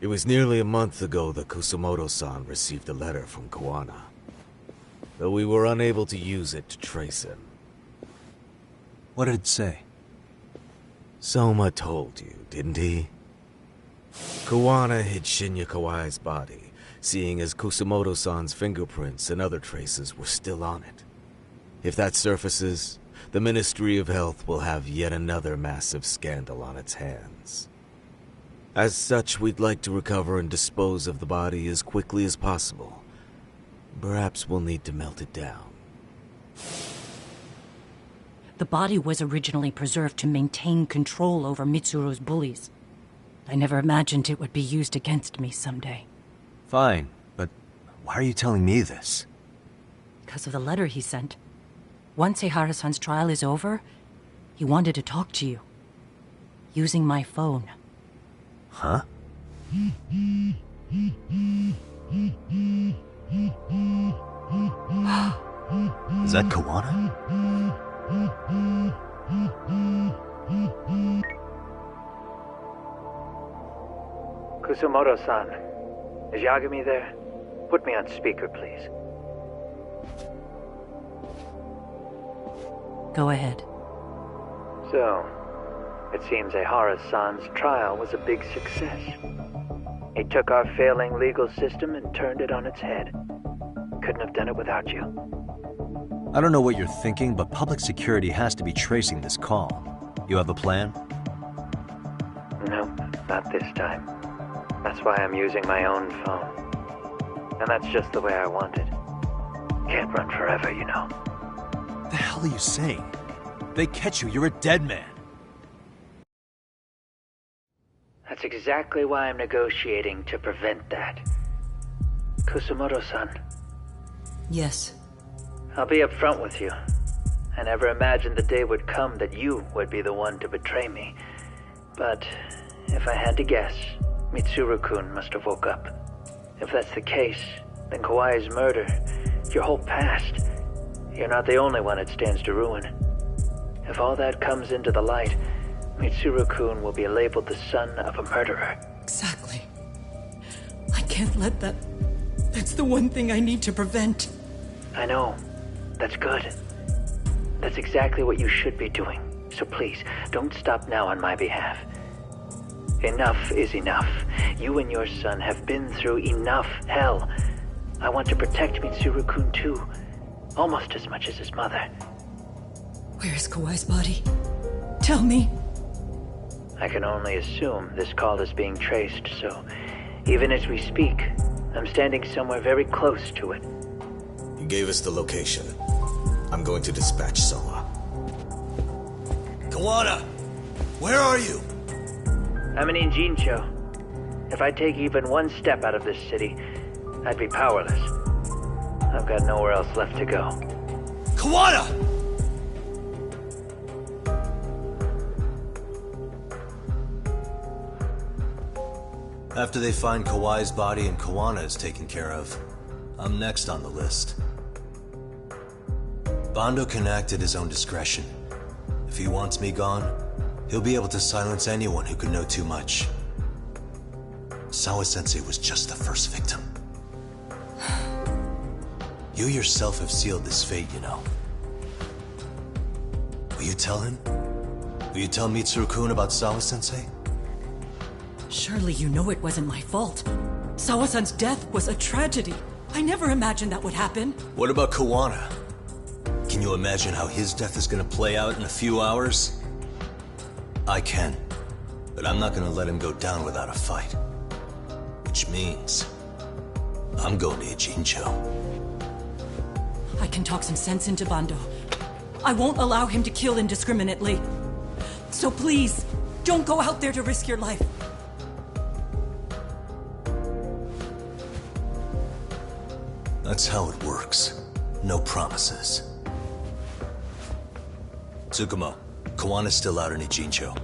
It was nearly a month ago that Kusumoto-san received a letter from Kawana, though we were unable to use it to trace him. What did it say? Soma told you, didn't he? Kawana hid Shinya Kawai's body, seeing as Kusumoto-san's fingerprints and other traces were still on it. If that surfaces, the Ministry of Health will have yet another massive scandal on its hands. As such, we'd like to recover and dispose of the body as quickly as possible. Perhaps we'll need to melt it down. The body was originally preserved to maintain control over Mitsuru's bullies. I never imagined it would be used against me someday. Fine, but why are you telling me this? Because of the letter he sent. Once Eihara-san's trial is over, he wanted to talk to you. Using my phone. Huh? Is that Kawana? Kusumoto-san, is Yagami there? Put me on speaker, please. Go ahead. So, it seems Eihara-san's trial was a big success. He took our failing legal system and turned it on its head. Couldn't have done it without you. I don't know what you're thinking, but public security has to be tracing this call. You have a plan? No, not this time. That's why I'm using my own phone. And that's just the way I want it. Can't run forever, you know. What the hell are you saying? If they catch you, you're a dead man. That's exactly why I'm negotiating to prevent that. Kusumoto-san. Yes. I'll be upfront with you. I never imagined the day would come that you would be the one to betray me. But if I had to guess, Mitsuru-kun must have woke up. If that's the case, then Kawai's murder, your whole past, you're not the only one it stands to ruin. If all that comes into the light, Mitsuru-kun will be labeled the son of a murderer. Exactly. I can't let that... That's the one thing I need to prevent. I know. That's good. That's exactly what you should be doing. So please, don't stop now on my behalf. Enough is enough. You and your son have been through enough hell. I want to protect Mitsuru-kun too. Almost as much as his mother. Where is Kawai's body? Tell me. I can only assume this call is being traced, so even as we speak, I'm standing somewhere very close to it. You gave us the location. I'm going to dispatch Soma. Kawana! Where are you? I'm in Jincho. If I take even one step out of this city, I'd be powerless. I've got nowhere else left to go. Kawana! After they find Kawai's body and Kawana is taken care of, I'm next on the list. Bando can act at his own discretion. If he wants me gone, he'll be able to silence anyone who could know too much. Sawa-sensei was just the first victim. You yourself have sealed this fate, you know. Will you tell him? Will you tell Mitsuru-kun about Sawa-sensei? Surely you know it wasn't my fault. Sawa-san's death was a tragedy. I never imagined that would happen. What about Kawana? Can you imagine how his death is gonna play out in a few hours? I can, but I'm not gonna let him go down without a fight. Which means, I'm going to Ijincho. I can talk some sense into Bando. I won't allow him to kill indiscriminately. So please, don't go out there to risk your life. That's how it works. No promises. Tsukumo, Kawana's still out in Ijincho.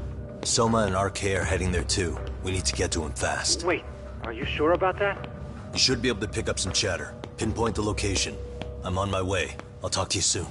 Soma and RK are heading there too. We need to get to him fast. Wait, are you sure about that? You should be able to pick up some chatter. Pinpoint the location. I'm on my way. I'll talk to you soon.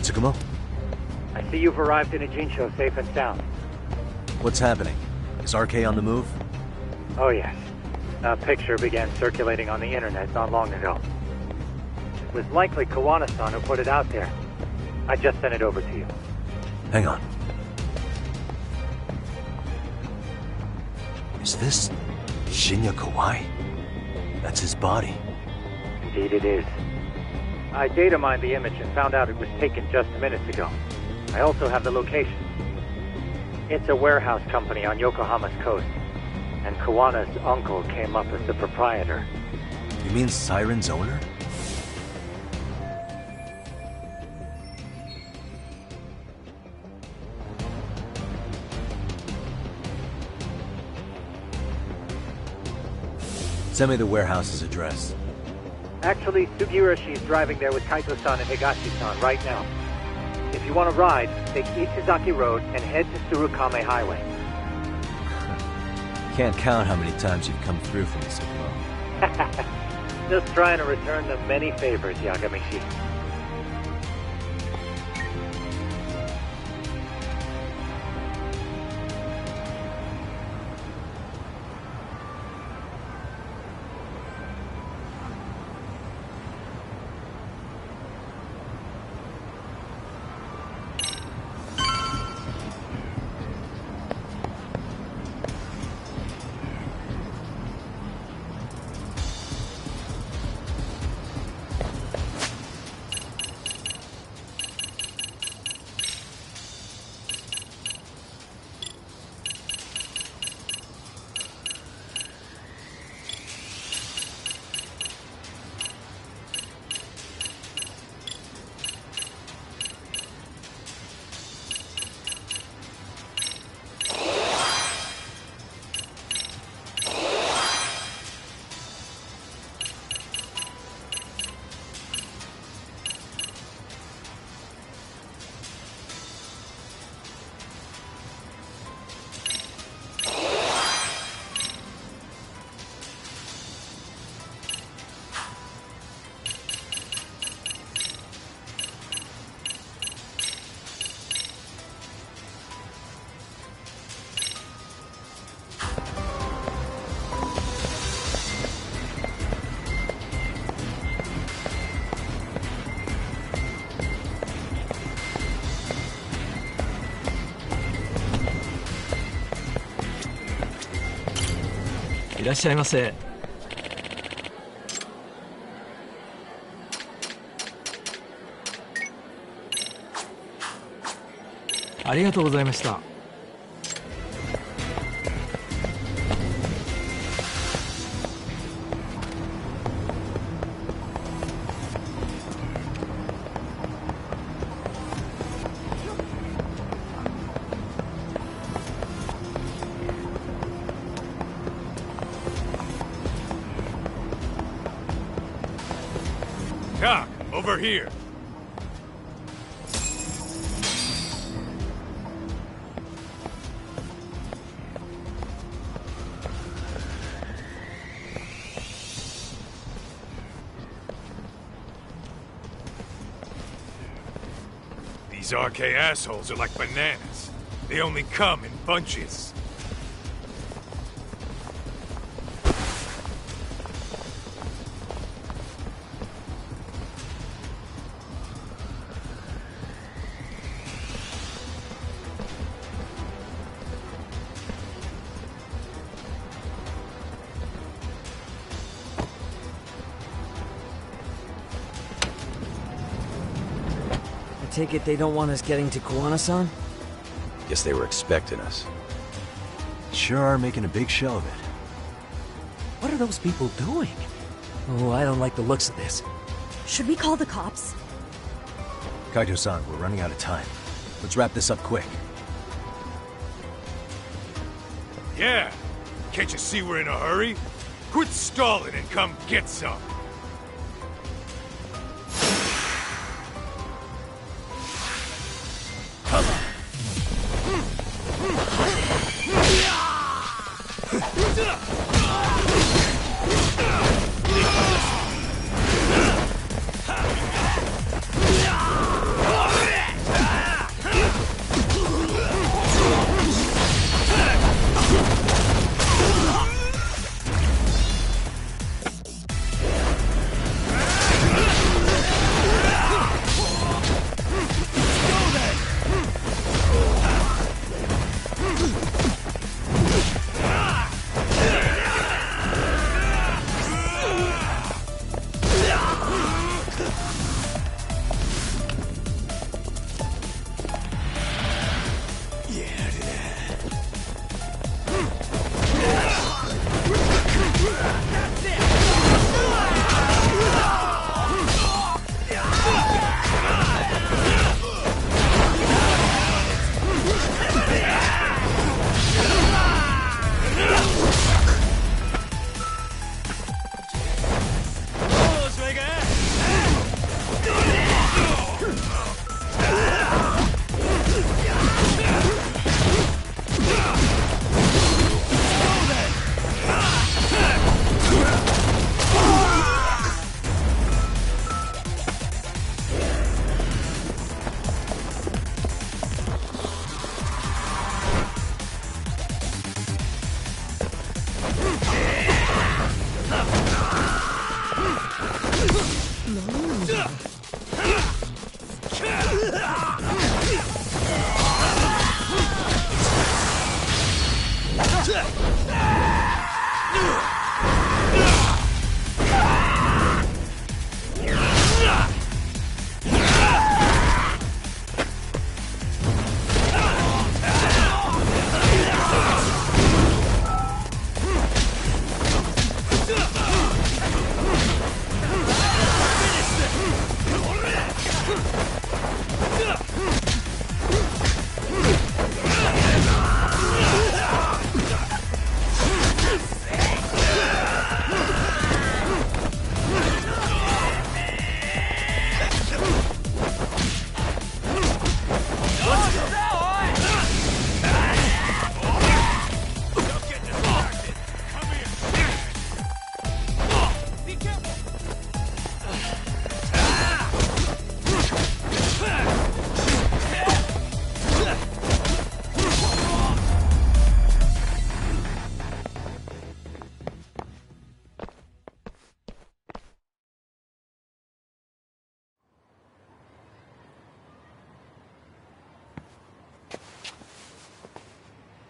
Tsukumo? I see you've arrived in Ijincho safe and sound. What's happening? Is RK on the move? Oh yes. A picture began circulating on the internet not long ago. It was likely Kawana-san who put it out there. I just sent it over to you. Hang on. Is this Shinya Kawai? That's his body. Indeed it is. I data mined the image and found out it was taken just minutes ago. I also have the location. It's a warehouse company on Yokohama's coast, and Kawana's uncle came up as the proprietor. You mean Siren's owner? Send me the warehouse's address. Actually, Sugihiroshi's driving there with Kaito-san and Higashi-san right now. If you want to ride, take Ichizaki Road and head to Tsurukame Highway. Can't count how many times you've come through for me, Tsukumo. Just trying to return the many favors, Yagamishi. ありがとうございました。Doc, over here. These RK assholes are like bananas. They only come in bunches. I take it they don't want us getting to Kuwana-san? Guess they were expecting us. Sure are making a big show of it. What are those people doing? Oh, I don't like the looks of this. Should we call the cops? Kaito-san, we're running out of time. Let's wrap this up quick. Yeah. Can't you see we're in a hurry? Quit stalling and come get some.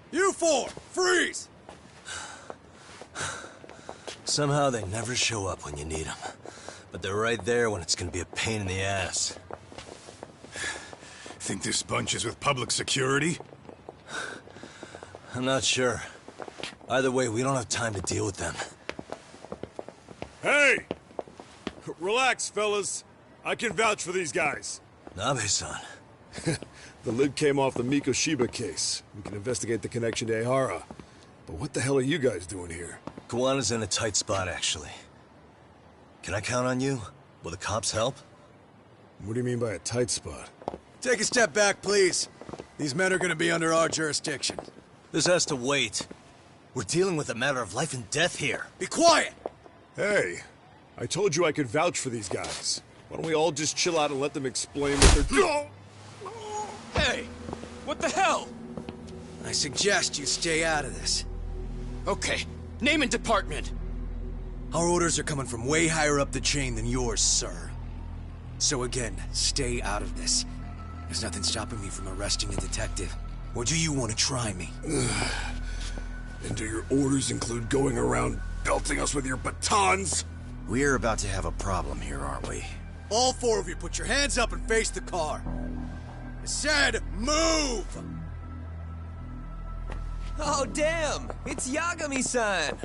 You four, freeze! Somehow they never show up when you need them. But they're right there when it's gonna be a pain in the ass. Think this bunch is with public security? I'm not sure. Either way, we don't have time to deal with them. Hey! Relax, fellas. I can vouch for these guys. Nabe-san. The lid came off the Mikoshiba case. We can investigate the connection to Ehara. But what the hell are you guys doing here? Kawana's in a tight spot, actually. Can I count on you? Will the cops help? What do you mean by a tight spot? Take a step back, please. These men are gonna be under our jurisdiction. This has to wait. We're dealing with a matter of life and death here. Be quiet! Hey, I told you I could vouch for these guys. Why don't we all just chill out and let them explain what they're doing? Hey! What the hell? I suggest you stay out of this. Okay, name and department. Our orders are coming from way higher up the chain than yours, sir. So again, stay out of this. There's nothing stopping me from arresting a detective. Or do you want to try me? And do your orders include going around belting us with your batons? We're about to have a problem here, aren't we? All four of you, put your hands up and face the car. I said, move! Oh, damn! It's Yagami-san!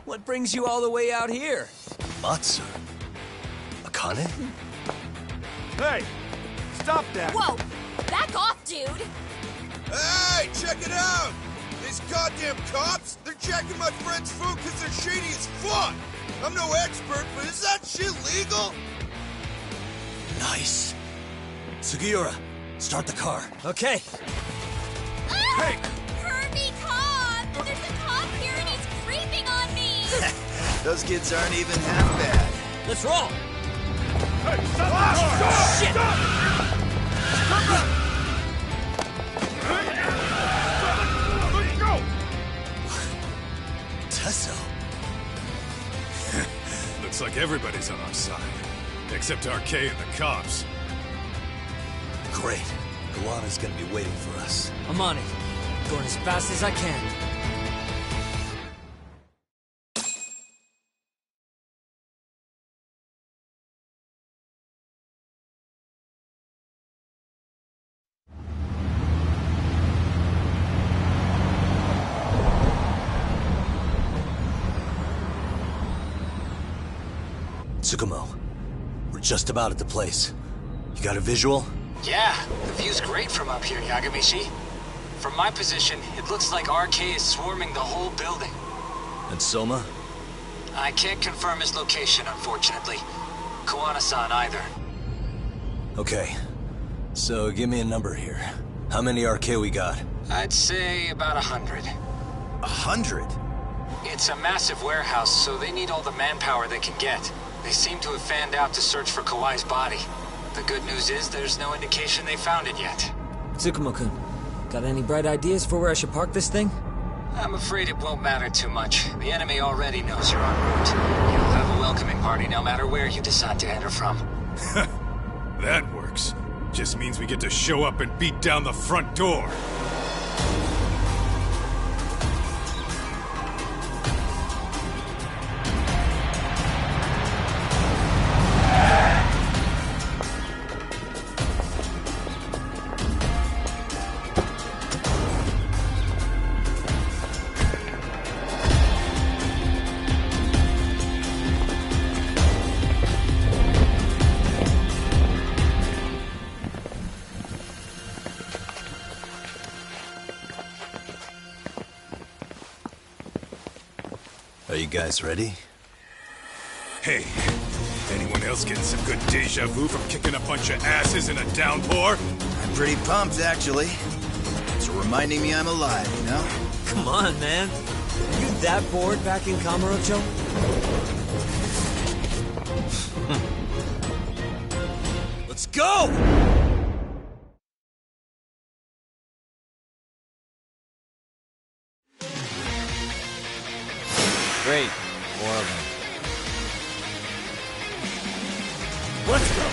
What brings you all the way out here? Matsu? Akane? Hey! Stop that! Whoa! Back off, dude! Hey, check it out! These goddamn cops, they're checking my friend's food because they're shady as fuck! I'm no expert, but is that shit legal? Nice. Sugiura, start the car. Okay. Hey! Kirby cop! There's a cop here and he's creeping on me! Those kids aren't even half bad. Let's roll! Hey, stop the car! Shit! Let's go! Tesso. Looks like everybody's on our side. Except RK and the cops. Great. Kawana's gonna be waiting for us. I'm on it. Going as fast as I can. Tsukumo, we're just about at the place. You got a visual? Yeah, the view's great from up here, Yagamishi. From my position, it looks like RK is swarming the whole building. And Soma? I can't confirm his location, unfortunately. Kawana-san either. Okay. So give me a number here. How many RK we got? I'd say about 100. 100? It's a massive warehouse, so they need all the manpower they can get. They seem to have fanned out to search for Kawai's body. The good news is there's no indication they found it yet. Tsukumo-kun, got any bright ideas for where I should park this thing? I'm afraid it won't matter too much. The enemy already knows you're en route. You'll have a welcoming party no matter where you decide to enter from. That works. Just means we get to show up and beat down the front door. Are you guys ready? Hey, anyone else getting some good deja vu from kicking a bunch of asses in a downpour? I'm pretty pumped, actually. It's reminding me I'm alive, you know? Come on, man. Are you that bored back in Kamurocho? Let's go! Great. More of them. Let's go!